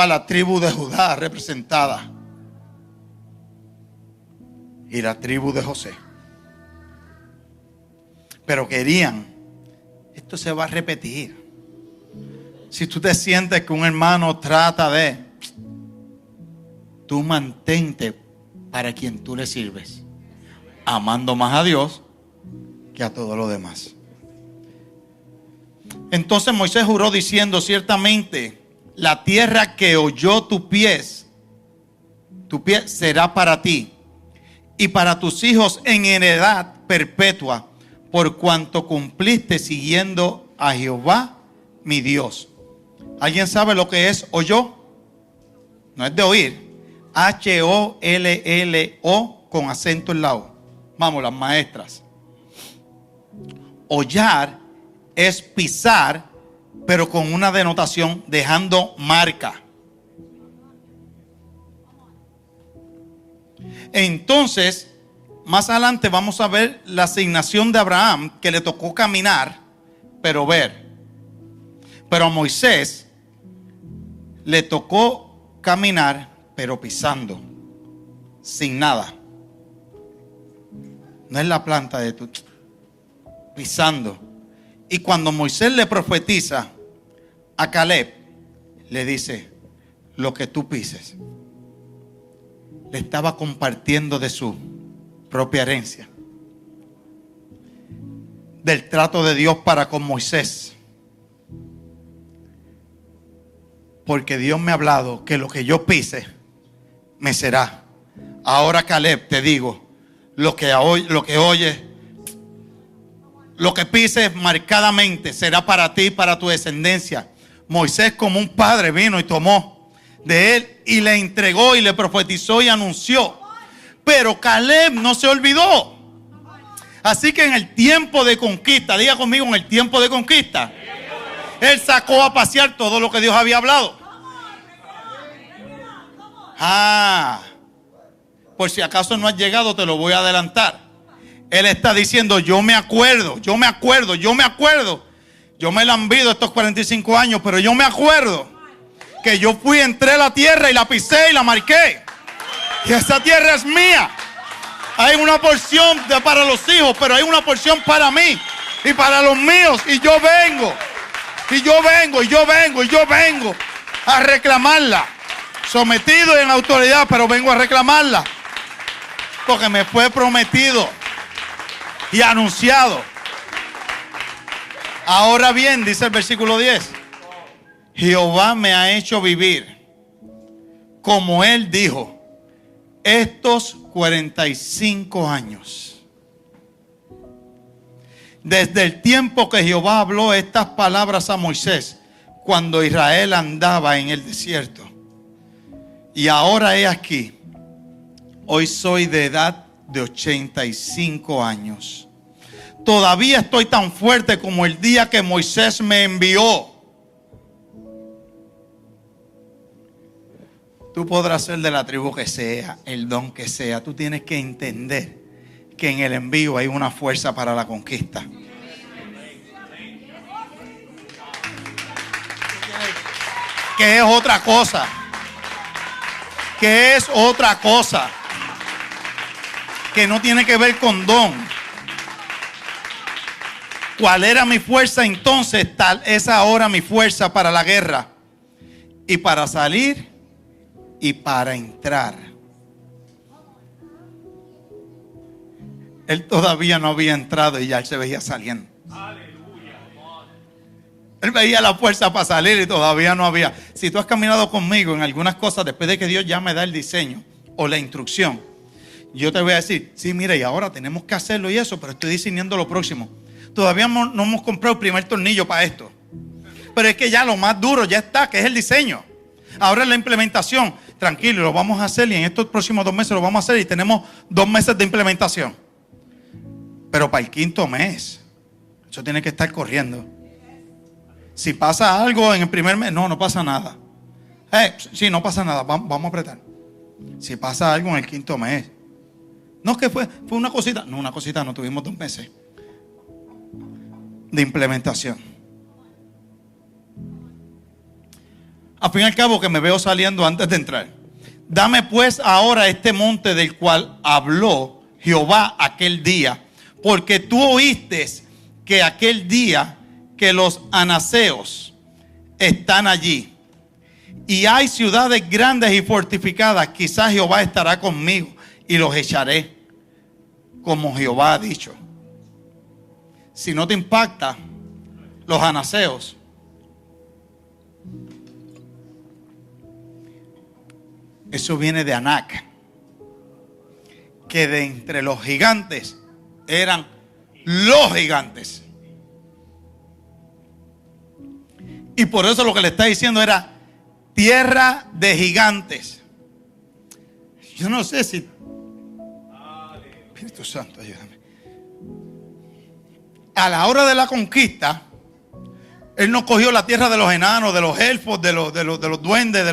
la tribu de Judá representada y la tribu de José. Pero querían, esto se va a repetir. Si tú te sientes que un hermano trata de, tú mantente para quien tú le sirves, amando más a Dios que a todo lo demás. Entonces Moisés juró diciendo: ciertamente la tierra que oyó tu pie será para ti y para tus hijos en heredad perpetua, por cuanto cumpliste siguiendo a Jehová mi Dios. ¿Alguien sabe lo que es oyó? No es de oír. H-O-L-L-O con acento en la O. Vamos, las maestras. Hollar es pisar, pero con una denotación, dejando marca. Entonces, más adelante vamos a ver la asignación de Abraham, que le tocó caminar, pero ver. Pero a Moisés le tocó caminar, pero pisando, sin nada. No es la planta de tu, pisando. Y cuando Moisés le profetiza a Caleb, le dice: lo que tú pises. Le estaba compartiendo de su propia herencia, del trato de Dios para con Moisés. Porque Dios me ha hablado que lo que yo pise me será. Ahora, Caleb, te digo, lo que oyes, lo que pises marcadamente será para ti y para tu descendencia. Moisés, como un padre, vino y tomó de él y le entregó y le profetizó y anunció. Pero Caleb no se olvidó. Así que en el tiempo de conquista, diga conmigo, en el tiempo de conquista, él sacó a pasear todo lo que Dios había hablado. Por si acaso no has llegado, te lo voy a adelantar. Él está diciendo: yo me acuerdo. Yo me he lambido estos 45 años, pero yo me acuerdo que yo fui, entré a la tierra y la pisé y la marqué. Y esa tierra es mía. Hay una porción para los hijos, pero hay una porción para mí y para los míos. Y yo vengo a reclamarla. Sometido y en autoridad, pero vengo a reclamarla. Porque me fue prometido y anunciado. Ahora bien, dice el versículo 10: Jehová me ha hecho vivir, como él dijo, estos 45 años. Desde el tiempo que Jehová habló estas palabras a Moisés, cuando Israel andaba en el desierto. Y ahora he aquí, hoy soy de edad de 85 años. Todavía estoy tan fuerte como el día que Moisés me envió. Tú podrás ser de la tribu que sea, el don que sea. Tú tienes que entender que en el envío hay una fuerza para la conquista. Que es otra cosa. Que es otra cosa. Que no tiene que ver con don. ¿Cuál era mi fuerza entonces? Tal es ahora mi fuerza para la guerra. Y para salir y para entrar. Él todavía no había entrado y ya él se veía saliendo. Él veía la fuerza para salir y todavía no había. Si tú has caminado conmigo en algunas cosas, después de que Dios ya me da el diseño o la instrucción, yo te voy a decir: sí, mira, y ahora tenemos que hacerlo y eso, pero estoy diseñando lo próximo. Todavía no hemos comprado el primer tornillo para esto. Pero es que ya lo más duro ya está, que es el diseño. Ahora es la implementación. Tranquilo, lo vamos a hacer y en estos próximos 2 meses lo vamos a hacer y tenemos 2 meses de implementación. Pero para el 5.º mes, eso tiene que estar corriendo. Si pasa algo en el primer mes, no pasa nada. Sí, no pasa nada, vamos a apretar. Si pasa algo en el quinto mes. No, que fue una cosita. No, una cosita, no tuvimos 2 meses de implementación. Al fin y al cabo, que me veo saliendo antes de entrar. Dame pues ahora este monte del cual habló Jehová aquel día, porque tú oíste que aquel día que los anaseos están allí y hay ciudades grandes y fortificadas, quizás Jehová estará conmigo y los echaré, como Jehová ha dicho. Si no te impacta, los anaseos, eso viene de Anac, que de entre los gigantes eran los gigantes. Y por eso lo que le está diciendo era tierra de gigantes. Yo no sé si... Espíritu Santo, ayúdame. A la hora de la conquista, Él no cogió la tierra de los enanos, de los elfos, de los duendes,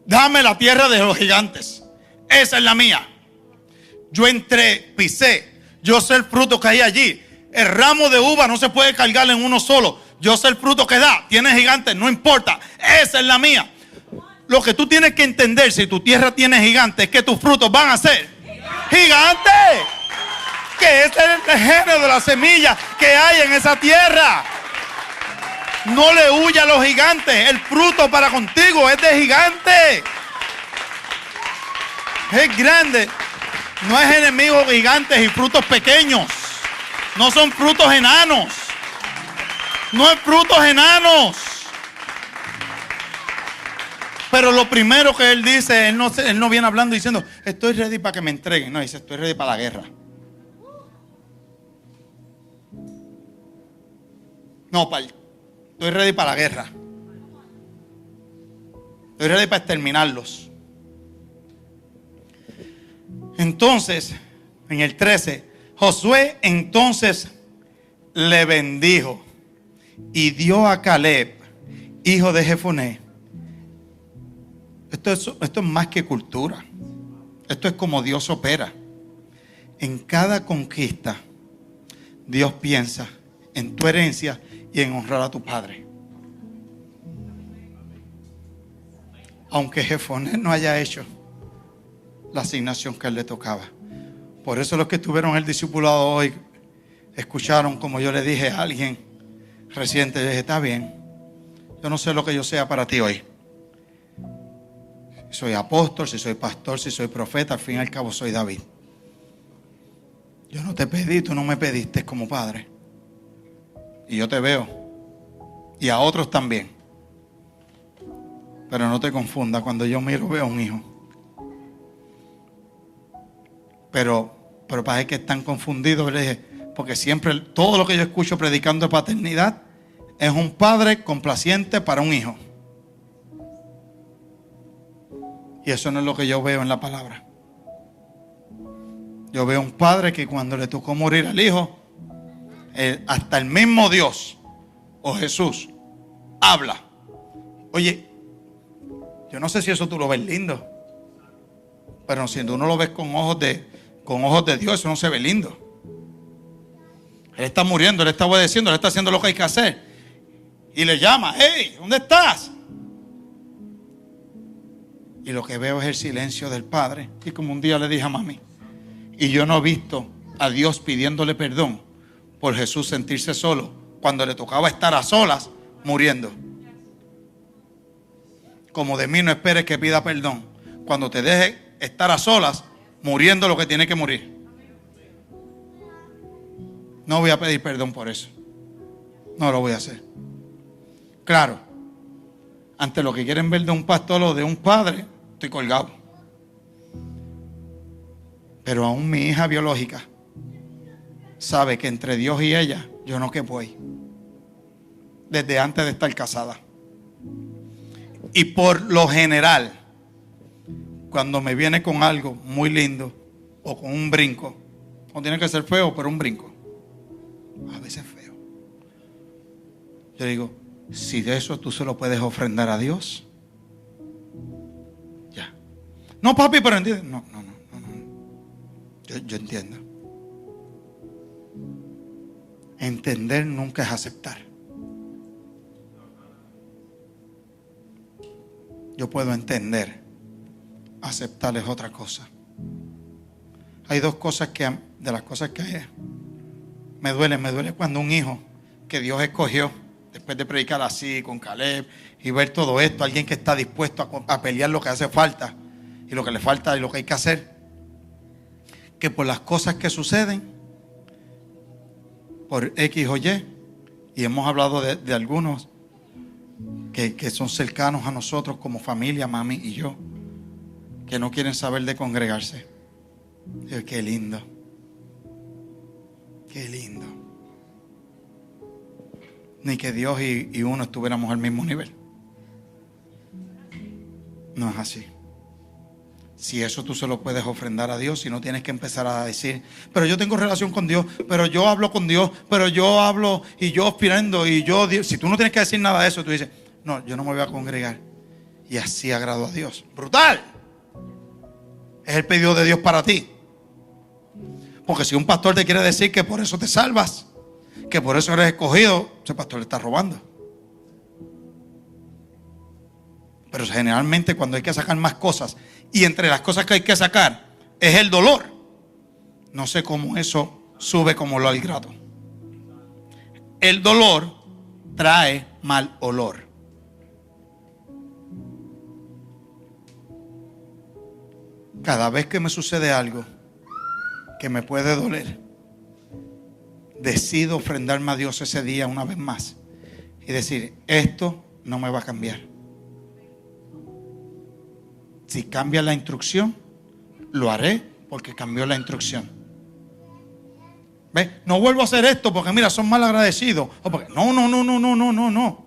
Dame la tierra de los gigantes. Esa es la mía. Yo entré, pisé. Yo sé el fruto que hay allí. El ramo de uva no se puede cargar en uno solo. Yo sé el fruto que da. Tiene gigantes, no importa. Esa es la mía. Lo que tú tienes que entender, si tu tierra tiene gigantes, es que tus frutos van a ser gigantes. Que ese es el género de la semilla que hay en esa tierra. No le huya a los gigantes. El fruto para contigo es de gigante. Es grande. No es enemigo de gigantes y frutos pequeños. No son frutos enanos. No es frutos enanos. Pero lo primero que Él dice, Él no viene hablando diciendo, estoy ready para que me entreguen. No, dice, estoy ready para la guerra. No, estoy ready para la guerra. Estoy ready para exterminarlos. Entonces, en el 13, Josué entonces le bendijo y dio a Caleb, hijo de Jefoné. Esto es más que cultura. Esto es como Dios opera. En cada conquista, Dios piensa en tu herencia y en honrar a tu padre. Aunque Jefoné no haya hecho la asignación que a él le tocaba. Por eso los que estuvieron el discipulado hoy escucharon como yo le dije a alguien reciente. Le dije, está bien, yo no sé lo que yo sea para ti hoy. Si soy apóstol, si soy pastor, si soy profeta, al fin y al cabo soy David. Yo no te pedí, tú no me pediste como padre. Y yo te veo. Y a otros también. Pero no te confundas, cuando yo miro veo un hijo. Pero parece que están confundidos. Le dije, porque siempre todo lo que yo escucho predicando de paternidad es un padre complaciente para un hijo. Y eso no es lo que yo veo en la palabra. Yo veo un padre que cuando le tocó morir al hijo, hasta el mismo Dios o Jesús habla. Oye, yo no sé si eso tú lo ves lindo, pero si tú no lo ves con ojos de Dios, eso no se ve lindo. Él está muriendo, él está obedeciendo, él está haciendo lo que hay que hacer. Y le llama, hey, ¿dónde estás? Y lo que veo es el silencio del padre. Y como un día le dije a mami, y yo no he visto a Dios pidiéndole perdón por Jesús sentirse solo cuando le tocaba estar a solas muriendo. Como de mí no esperes que pida perdón cuando te deje estar a solas muriendo lo que tiene que morir. No voy a pedir perdón por eso. No lo voy a hacer. Claro, ante lo que quieren ver de un pastor o de un padre, estoy colgado. Pero aún mi hija biológica sabe que entre Dios y ella yo no quepo ahí. Desde antes de estar casada. Y por lo general, cuando me viene con algo muy lindo o con un brinco, no tiene que ser feo, pero un brinco, a veces feo, Yo digo, si de eso tú se lo puedes ofrendar a Dios, ya. No, papi, pero entiende. No. Yo entiendo. Entender nunca es aceptar. Yo puedo entender. Aceptar es otra cosa. Hay dos cosas de las cosas que me duele cuando un hijo que Dios escogió, después de predicar así con Caleb y ver todo esto, alguien que está dispuesto a pelear lo que hace falta y lo que le falta y lo que hay que hacer, que por las cosas que suceden, por X o Y, y hemos hablado de algunos que son cercanos a nosotros como familia, mami y yo, que no quieren saber de congregarse. Digo, qué lindo. Qué lindo. Ni que Dios y uno estuviéramos al mismo nivel. No es así. Si eso tú se lo puedes ofrendar a Dios, y no tienes que empezar a decir, pero yo tengo relación con Dios, pero yo hablo con Dios, pero yo hablo y yo aspirando y yo, si tú no tienes que decir nada de eso, tú dices, no, yo no me voy a congregar. Y así agrado a Dios. ¡Brutal! Es el pedido de Dios para ti. Porque si un pastor te quiere decir que por eso te salvas, que por eso eres escogido, ese pastor le está robando. Pero generalmente cuando hay que sacar más cosas, y entre las cosas que hay que sacar es el dolor, no sé cómo eso sube como lo al grado. El dolor trae mal olor. Cada vez que me sucede algo que me puede doler, decido ofrendarme a Dios ese día una vez más y decir, esto no me va a cambiar. Si cambia la instrucción, lo haré porque cambió la instrucción. ¿Ves? No vuelvo a hacer esto porque mira, son mal agradecidos. O porque, no.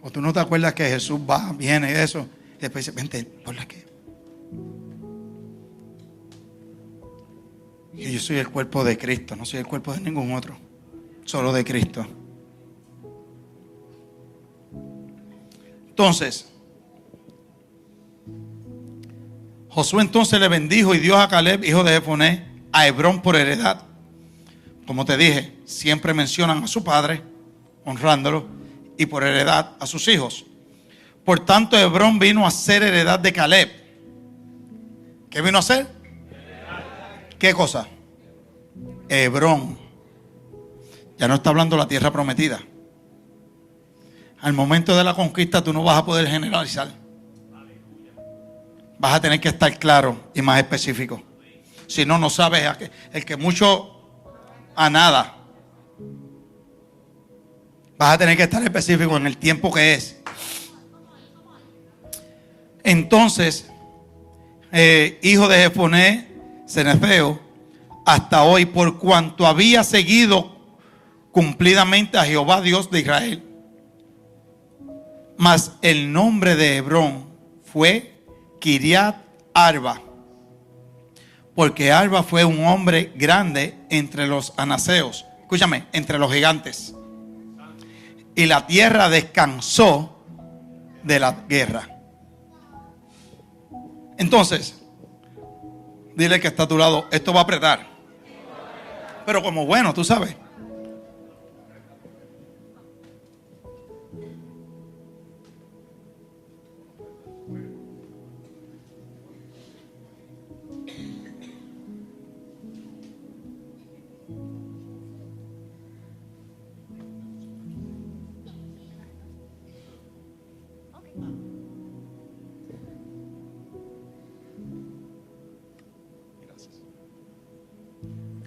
O tú no te acuerdas que Jesús va, viene, eso. Y después dice, vente, ¿por la qué? Y yo soy el cuerpo de Cristo, no soy el cuerpo de ningún otro, solo de Cristo. Entonces, Josué entonces le bendijo y dio a Caleb, hijo de Jefoné, a Hebrón por heredad. Como te dije, siempre mencionan a su padre, honrándolo, y por heredad a sus hijos. Por tanto, Hebrón vino a ser heredad de Caleb. ¿Qué vino a ser? ¿Qué cosa? Hebrón. Ya no está hablando la tierra prometida. Al momento de la conquista tú no vas a poder generalizar. Vas a tener que estar claro y más específico. Si no, no sabes el que mucho a nada. Vas a tener que estar específico en el tiempo que es. Entonces, hijo de Jefoné, Cenefeo, hasta hoy, por cuanto había seguido cumplidamente a Jehová Dios de Israel. Mas el nombre de Hebrón fue Kiriat Arba, porque Arba fue un hombre grande entre los anaseos. Escúchame, entre los gigantes. Y la tierra descansó de la guerra. Entonces, dile que está a tu lado, esto va a apretar. Pero como bueno, tú sabes.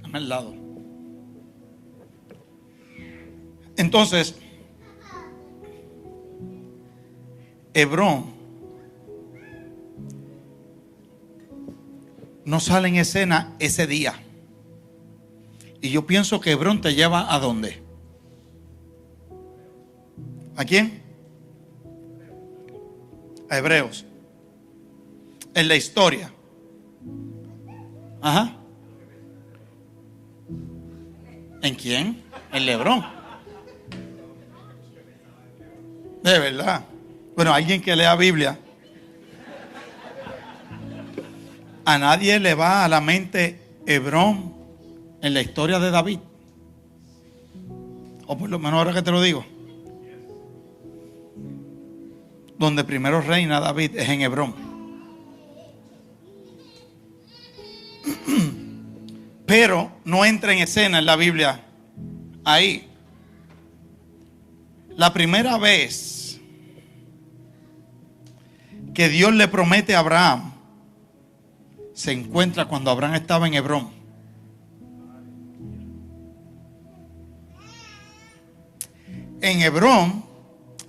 Dame al lado. Entonces, Hebrón no sale en escena ese día. Y yo pienso que Hebrón te lleva ¿a dónde? ¿A quién? A Hebreos. En la historia. Ajá. ¿En quién? En Hebrón. De verdad. Bueno, alguien que lea Biblia. A nadie le va a la mente Hebrón en la historia de David. O por lo menos ahora que te lo digo. Donde primero reina David es en Hebrón. Pero no entra en escena en la Biblia ahí. La primera vez que Dios le promete a Abraham se encuentra cuando Abraham estaba en Hebrón. En Hebrón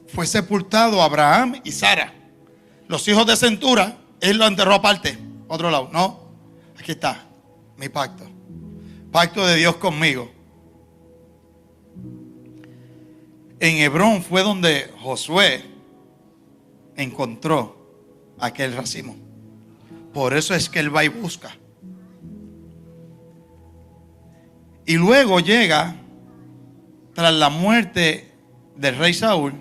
fue sepultado Abraham y Sara. Los hijos de Centura, él lo enterró aparte, otro lado. No, aquí está mi pacto. Pacto de Dios conmigo. En Hebrón fue donde Josué encontró aquel racimo. Por eso es que él va y busca. Y luego llega, tras la muerte del rey Saúl,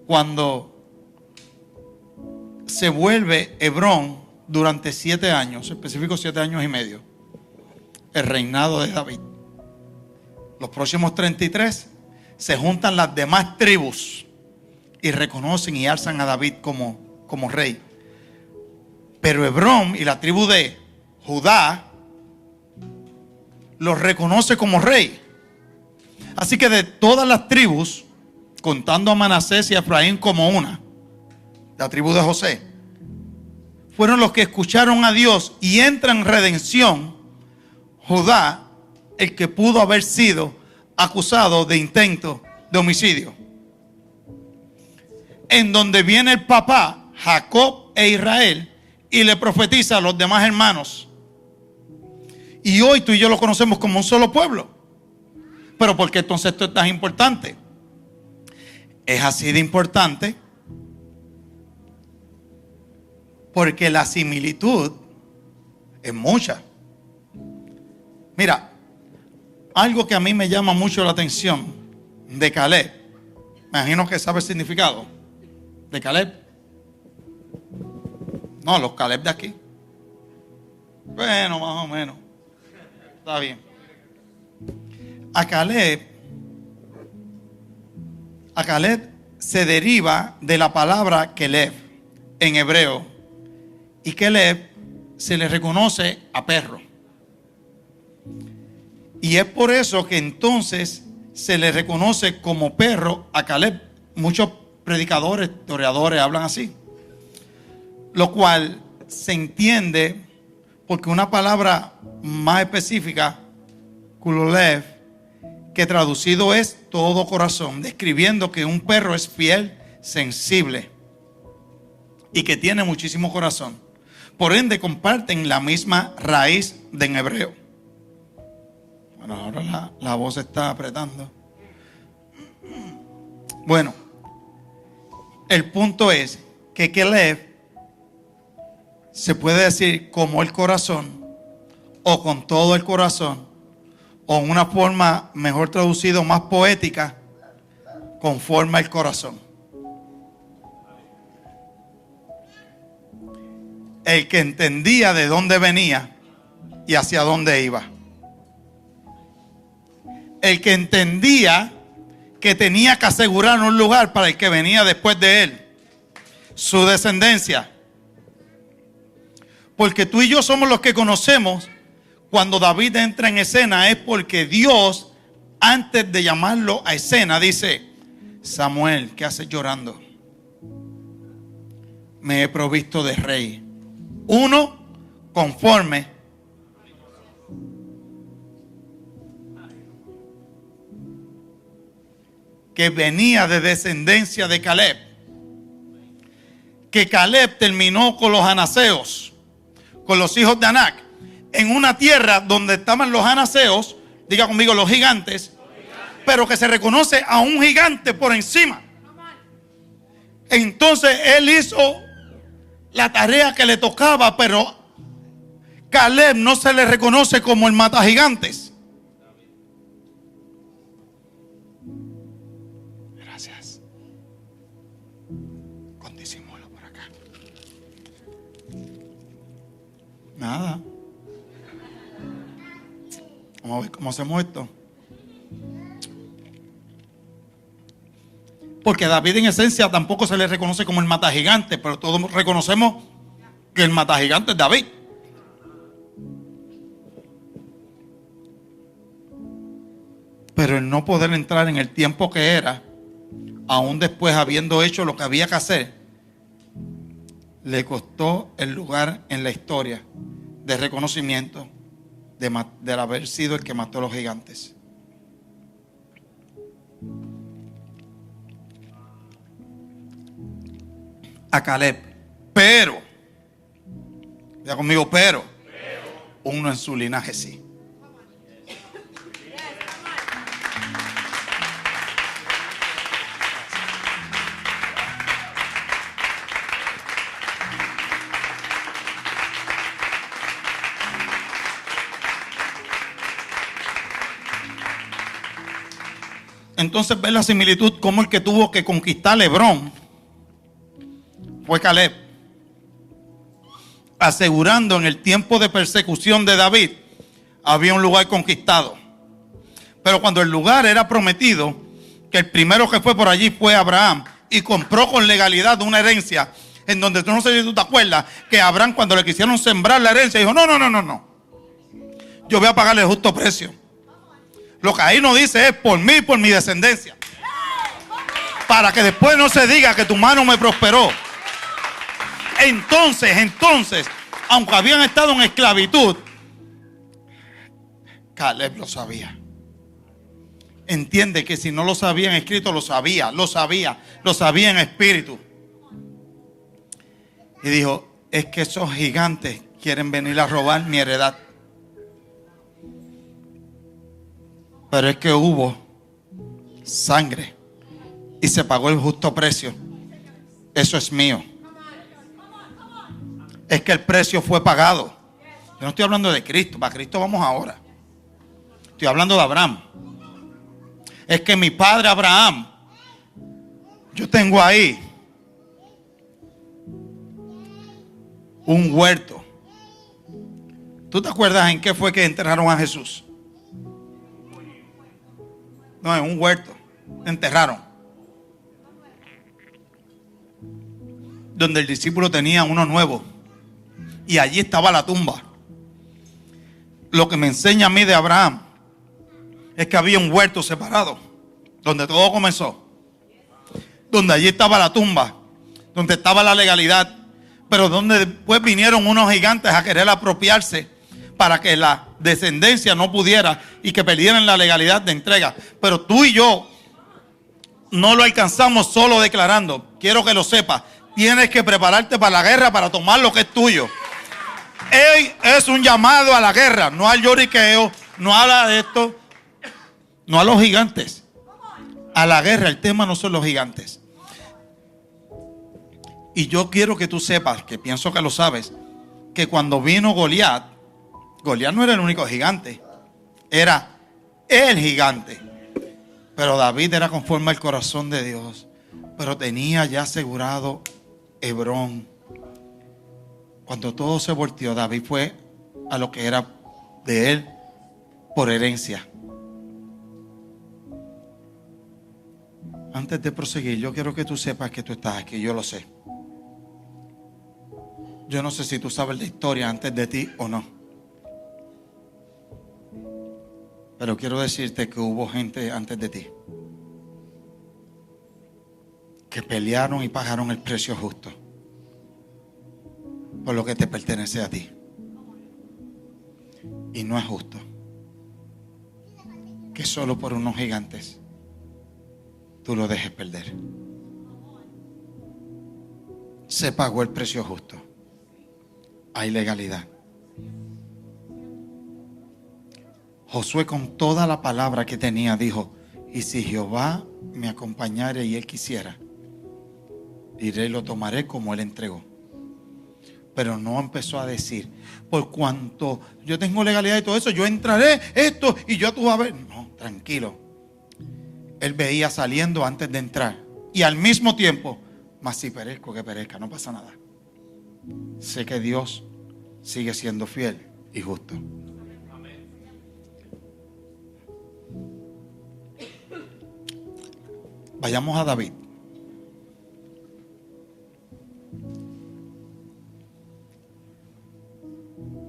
cuando se vuelve Hebrón durante 7 años, específicos 7 años y medio, el reinado de David. Los próximos 33 se juntan las demás tribus y reconocen y alzan a David como rey. Pero Hebrón y la tribu de Judá los reconoce como rey. Así que de todas las tribus, contando a Manasés y a Efraín como una, la tribu de José, fueron los que escucharon a Dios y entra en redención Judá, el que pudo haber sido acusado de intento de homicidio. En donde viene el papá, Jacob e Israel, y le profetiza a los demás hermanos. Y hoy tú y yo lo conocemos como un solo pueblo. Pero ¿por qué entonces esto es tan importante? Es así de importante porque la similitud es mucha. Mira, algo que a mí me llama mucho la atención de Caleb, me imagino que sabe el significado de Caleb. No, los Caleb de aquí. Bueno, más o menos. Está bien. A Caleb se deriva de la palabra Keleb en hebreo. Y Keleb se le reconoce a perro. Y es por eso que entonces se le reconoce como perro a Caleb. Muchos predicadores, historiadores hablan así. Lo cual se entiende porque una palabra más específica, Kulolev, que traducido es todo corazón, describiendo que un perro es fiel, sensible y que tiene muchísimo corazón. Por ende comparten la misma raíz de en hebreo. Bueno, ahora la voz se está apretando. Bueno, el punto es que Keleb se puede decir como el corazón o con todo el corazón, o en una forma mejor traducido, más poética, conforme al corazón. El que entendía de dónde venía y hacia dónde iba. El que entendía que tenía que asegurar un lugar para el que venía después de él, su descendencia. Porque tú y yo somos los que conocemos cuando David entra en escena, es porque Dios, antes de llamarlo a escena, dice: Samuel, ¿qué haces llorando? Me he provisto de rey, uno conforme que venía de descendencia de Caleb. Que Caleb terminó con los anaseos, con los hijos de Anac, en una tierra donde estaban los anaseos, diga conmigo, los gigantes, pero que se reconoce a un gigante por encima. Entonces él hizo la tarea que le tocaba, pero Caleb no se le reconoce como el mata gigantes. Gracias. Nada. Vamos a ver cómo hacemos esto. Porque David en esencia tampoco se le reconoce como el matagigante, pero todos reconocemos que el matagigante es David. Pero el no poder entrar en el tiempo que era, aún después habiendo hecho lo que había que hacer, le costó el lugar en la historia de reconocimiento de haber sido el que mató a los gigantes. A Caleb. Pero, ya conmigo, pero uno en su linaje sí. Entonces ves la similitud como el que tuvo que conquistar Hebrón fue Caleb, asegurando en el tiempo de persecución de David había un lugar conquistado. Pero cuando el lugar era prometido, que el primero que fue por allí fue Abraham y compró con legalidad una herencia en donde tú no sé si tú te acuerdas que Abraham cuando le quisieron sembrar la herencia dijo no, yo voy a pagarle el justo precio. Lo que ahí no dice es por mí y por mi descendencia, para que después no se diga que tu mano me prosperó. Entonces, aunque habían estado en esclavitud, Caleb lo sabía. Entiende que si no lo sabía en escrito, lo sabía en espíritu. Y dijo, es que esos gigantes quieren venir a robar mi heredad. Pero es que hubo sangre y se pagó el justo precio. Eso es mío. Es que el precio fue pagado. Yo no estoy hablando de Cristo, para Cristo vamos ahora. Estoy hablando de Abraham. Es que mi padre Abraham, yo tengo ahí un huerto. ¿Tú te acuerdas en qué fue que enterraron a Jesús? No, en un huerto. Enterraron. Donde el discípulo tenía uno nuevo. Y allí estaba la tumba. Lo que me enseña a mí de Abraham es que había un huerto separado, donde todo comenzó. Donde allí estaba la tumba, donde estaba la legalidad, pero donde después vinieron unos gigantes a querer apropiarse para que la descendencia no pudiera y que perdieran la legalidad de entrega. Pero tú y yo no lo alcanzamos solo declarando. Quiero que lo sepas. Tienes que prepararte para la guerra, para tomar lo que es tuyo. Es un llamado a la guerra, no al lloriqueo, no a esto, no a los gigantes. A la guerra, el tema no son los gigantes. Y yo quiero que tú sepas, que pienso que lo sabes, que cuando vino Goliat no era el único gigante, era el gigante. Pero David era conforme al corazón de Dios, pero tenía ya asegurado Hebrón. Cuando todo se volteó, David fue a lo que era de él por herencia. Antes de proseguir, yo quiero que tú sepas que tú estás aquí, yo lo sé. Yo no sé si tú sabes la historia antes de ti o no. Pero quiero decirte que hubo gente antes de ti que pelearon y pagaron el precio justo por lo que te pertenece a ti. Y no es justo que solo por unos gigantes tú lo dejes perder. Se pagó el precio justo. Hay legalidad. Josué, con toda la palabra que tenía, dijo: y si Jehová me acompañare y él quisiera, iré y lo tomaré como él entregó. Pero no empezó a decir: por cuanto yo tengo legalidad y todo eso, yo entraré esto y yo tú vas a ver. No, tranquilo. Él veía saliendo antes de entrar. Y al mismo tiempo, mas si perezco, que perezca, no pasa nada. Sé que Dios sigue siendo fiel y justo. Vayamos a David.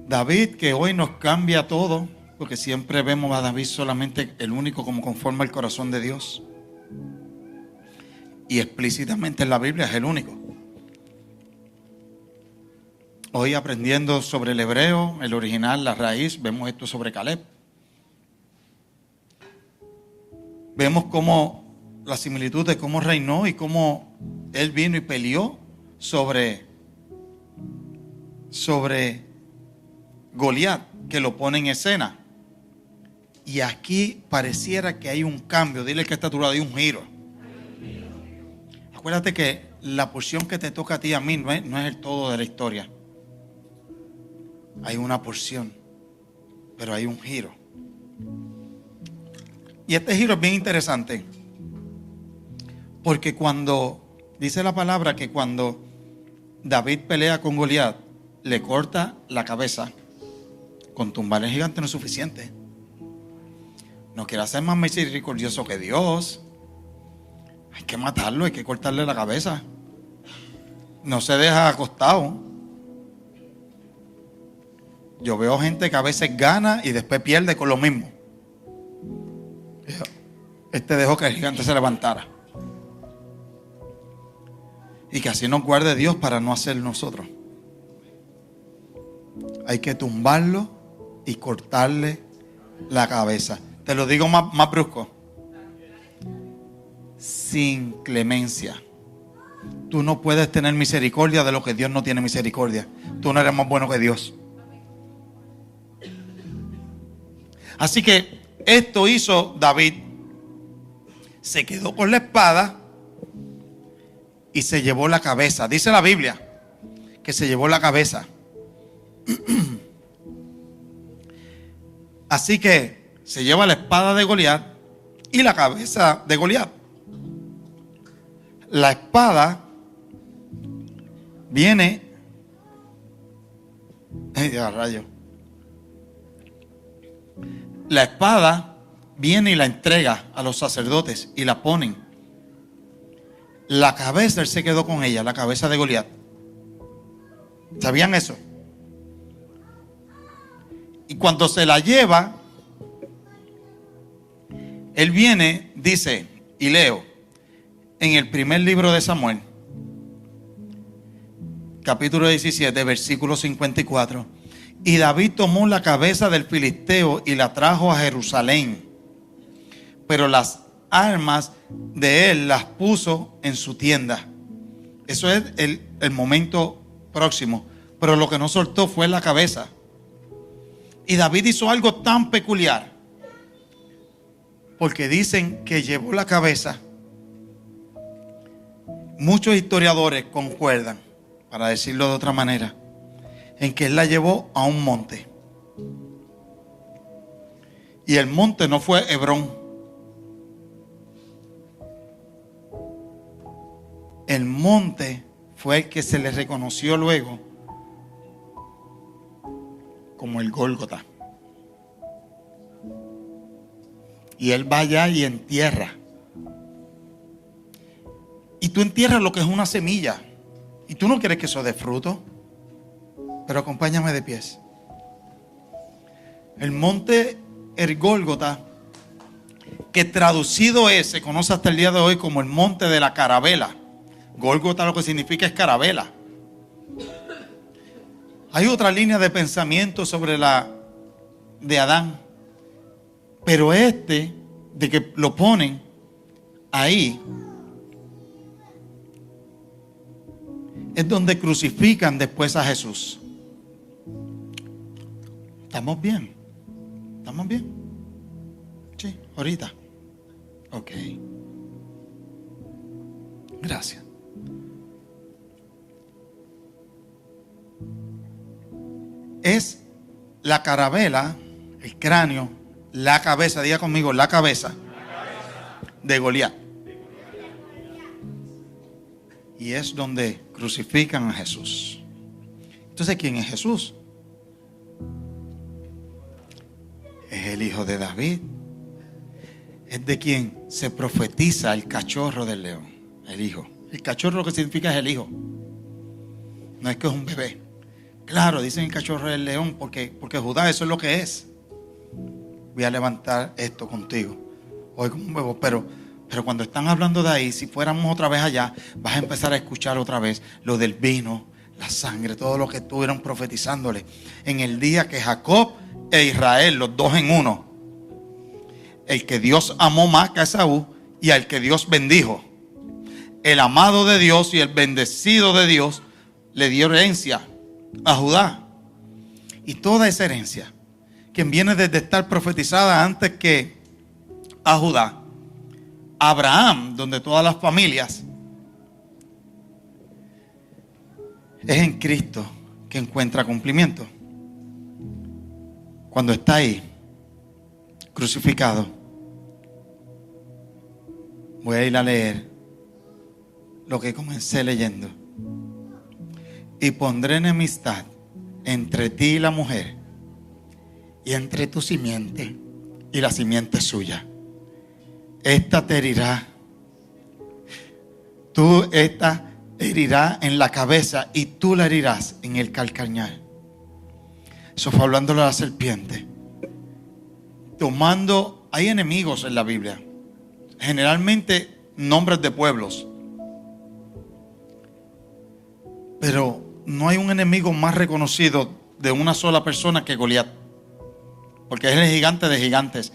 David, que hoy nos cambia todo, porque siempre vemos a David solamente el único como conforme al corazón de Dios. Y explícitamente en la Biblia es el único. Hoy aprendiendo sobre el hebreo, el original, la raíz, vemos esto sobre Caleb. Vemos cómo la similitud de cómo reinó y cómo él vino y peleó sobre Goliat, que lo pone en escena. Y aquí pareciera que hay un cambio. Dile que está a tu lado, hay un giro. Acuérdate que la porción que te toca a ti y a mí no es el todo de la historia. Hay una porción, pero hay un giro. Y este giro es bien interesante, porque cuando dice la palabra que cuando David pelea con Goliat, le corta la cabeza. Con tumbar el gigante no es suficiente. No quiere ser más misericordioso que Dios. Hay que matarlo, hay que cortarle la cabeza. No se deja acostado. Yo veo gente que a veces gana y después pierde con lo mismo. Este dejó que el gigante se levantara. Y que así nos guarde Dios para no hacer nosotros. Hay que tumbarlo y cortarle la cabeza. Te lo digo más brusco. Sin clemencia. Tú no puedes tener misericordia de lo que Dios no tiene misericordia. Tú no eres más bueno que Dios. Así que esto hizo David. Se quedó con la espada y se llevó la cabeza. Dice la Biblia que se llevó la cabeza. Así que se lleva la espada de Goliat y la cabeza de Goliat. La espada viene. Rayo. La espada viene y la entrega a los sacerdotes y la ponen. La cabeza, él se quedó con ella, la cabeza de Goliat. ¿Sabían eso? Y cuando se la lleva, él viene, dice, y leo, en el primer libro de Samuel, capítulo 17, versículo 54. Y David tomó la cabeza del filisteo y la trajo a Jerusalén, pero las armas de él las puso en su tienda. Eso es el momento próximo. Pero lo que no soltó fue la cabeza. Y David hizo algo tan peculiar, porque dicen que llevó la cabeza. Muchos historiadores concuerdan, para decirlo de otra manera, en que él la llevó a un monte. Y el monte no fue Hebrón. El monte fue el que se le reconoció luego como el Gólgota. Y él va allá y entierra. Y tú entierras lo que es una semilla. Y tú no quieres que eso dé fruto. Pero acompáñame de pies. El monte el Gólgota, que traducido es, se conoce hasta el día de hoy como el monte de la carabela. Gólgota lo que significa es carabela. Hay otra línea de pensamiento sobre la de Adán. Pero de que lo ponen ahí, es donde crucifican después a Jesús. ¿Estamos bien? ¿Estamos bien? Sí, ahorita. Ok. Gracias. Es la carabela, el cráneo, la cabeza, diga conmigo, la cabeza de Goliat. Y es donde crucifican a Jesús. Entonces, ¿quién es Jesús? el hijo de David. Es de quien se profetiza el cachorro del león, el hijo. El cachorro lo que significa es el hijo. No es que es un bebé. Claro, dicen el cachorro del león porque Judá eso es lo que es. Voy a levantar esto contigo hoy como un bebé, pero cuando están hablando de ahí, si fuéramos otra vez allá, vas a empezar a escuchar otra vez lo del vino, la sangre, todo lo que estuvieron profetizándole en el día que Jacob e Israel, los dos en uno, el que Dios amó más que a Esaú y al que Dios bendijo, el amado de Dios y el bendecido de Dios le dio herencia a Judá. Y toda esa herencia, quien viene desde estar profetizada antes que a Judá, Abraham, donde todas las familias, es en Cristo que encuentra cumplimiento. Cuando está ahí, crucificado, voy a ir a leer lo que comencé leyendo. Y pondré enemistad entre ti y la mujer, y entre tu simiente y la simiente suya. Esta te herirá. Esta herirá en la cabeza y tú la herirás en el calcañar. Eso fue hablándole a la serpiente. Hay enemigos en la Biblia. Generalmente nombres de pueblos. Pero no hay un enemigo más reconocido de una sola persona que Goliat. Porque es el gigante de gigantes.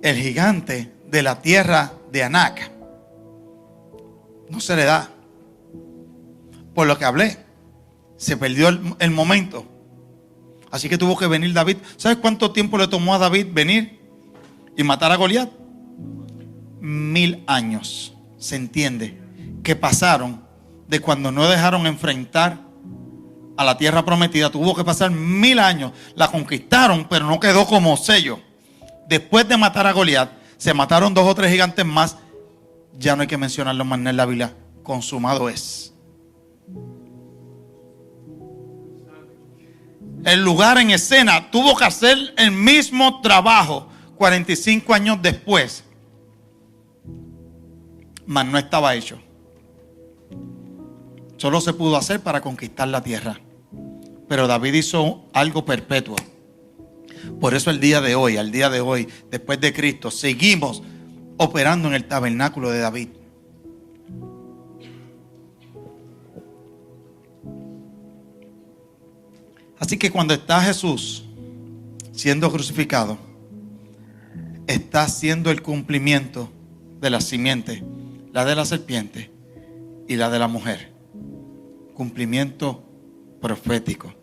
El gigante de la tierra de Anac. No se le da. Por lo que hablé. Se perdió el momento. Así que tuvo que venir David. ¿Sabes cuánto tiempo le tomó a David venir y matar a Goliat? 1000 años. Se entiende que pasaron de cuando no dejaron enfrentar a la tierra prometida. Tuvo que pasar 1000 años. La conquistaron, pero no quedó como sello. Después de matar a Goliat, se mataron 2 o 3 gigantes más. Ya no hay que mencionarlo más en la Biblia. Consumado es. El lugar en escena tuvo que hacer el mismo trabajo 45 años después, mas no estaba hecho. Solo se pudo hacer para conquistar la tierra. Pero David hizo algo perpetuo. Por eso al día de hoy, después de Cristo, seguimos operando en el tabernáculo de David. Así que cuando está Jesús siendo crucificado, está haciendo el cumplimiento de la simiente, la de la serpiente y la de la mujer. Cumplimiento profético.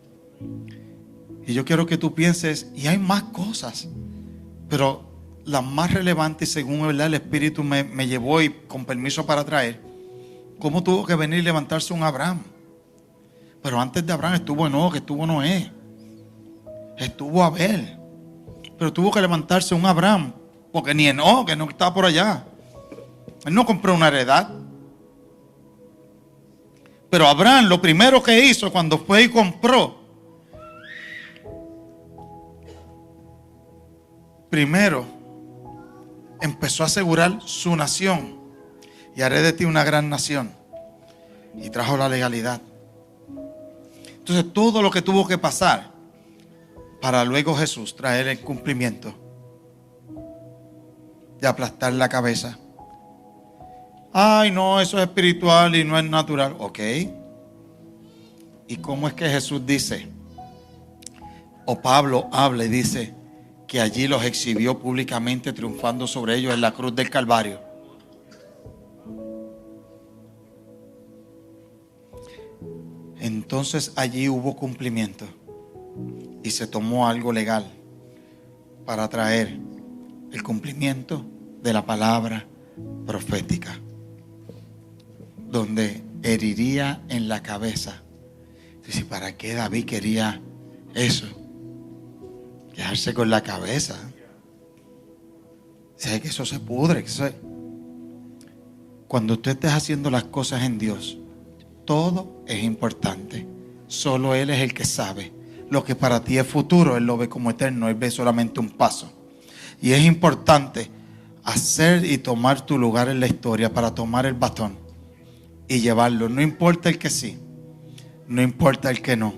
Y yo quiero que tú pienses, y hay más cosas, pero la más relevante, según el Espíritu me llevó y con permiso para traer, cómo tuvo que venir y levantarse un Abraham. Pero antes de Abraham estuvo Enoc, estuvo Noé, estuvo Abel. Pero tuvo que levantarse un Abraham, porque ni Enoc, que no estaba por allá. Él no compró una heredad. Pero Abraham lo primero que hizo cuando fue y compró, primero empezó a asegurar su nación. Y haré de ti una gran nación. Y trajo la legalidad. Entonces todo lo que tuvo que pasar para luego Jesús traer el cumplimiento de aplastar la cabeza. Ay, no, eso es espiritual y no es natural. Ok. ¿Y cómo es que Jesús dice? O Pablo habla y dice que allí los exhibió públicamente triunfando sobre ellos en la cruz del Calvario. Entonces allí hubo cumplimiento y se tomó algo legal para traer el cumplimiento de la palabra profética, donde heriría en la cabeza. Dice, ¿para qué David quería eso? Quedarse con la cabeza. Sé que eso se pudre. Cuando tú estés haciendo las cosas en Dios, todo es importante. Solo Él es el que sabe lo que para ti es futuro, Él lo ve como eterno. Él ve solamente un paso. Y es importante hacer y tomar tu lugar en la historia para tomar el bastón y llevarlo. No importa el que sí, no importa el que no.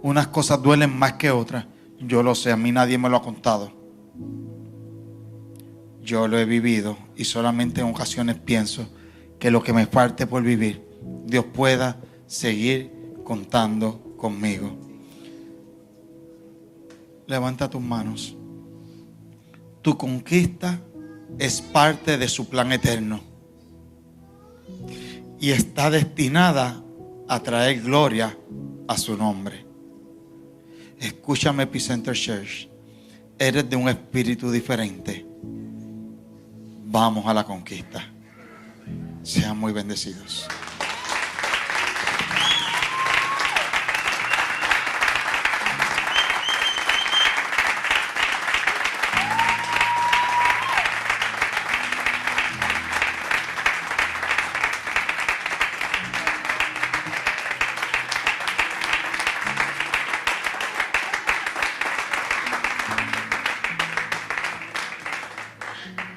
Unas cosas duelen más que otras. Yo lo sé, a mí nadie me lo ha contado. Yo lo he vivido y solamente en ocasiones pienso que lo que me falte por vivir, Dios pueda seguir contando conmigo. Levanta tus manos. Tu conquista es parte de su plan eterno y está destinada a traer gloria a su nombre. Escúchame, Epicenter Church. Eres de un espíritu diferente. Vamos a la conquista. Sean muy bendecidos.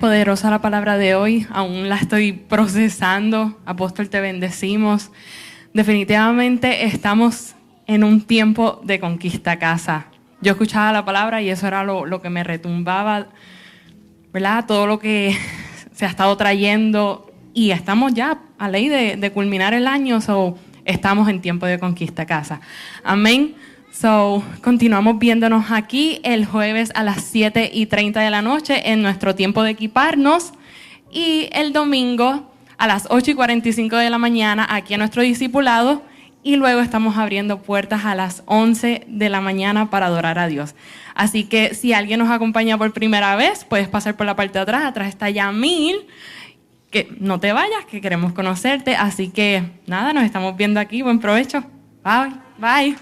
Poderosa la palabra de hoy, aún la estoy procesando. Apóstol, te bendecimos. Definitivamente estamos en un tiempo de conquista casa. Yo escuchaba la palabra y eso era lo que me retumbaba, ¿verdad? Todo lo que se ha estado trayendo y estamos ya a ley de culminar el año, so estamos en tiempo de conquista casa. Amén. So, continuamos viéndonos aquí el jueves a las 7:30 de la noche en nuestro tiempo de equiparnos y el domingo a las 8:45 de la mañana aquí en nuestro discipulado y luego estamos abriendo puertas a las 11 de la mañana para adorar a Dios. Así que si alguien nos acompaña por primera vez, puedes pasar por la parte de atrás. Atrás está Yamil, que no te vayas, que queremos conocerte. Así que nada, nos estamos viendo aquí. Buen provecho. Bye. Bye.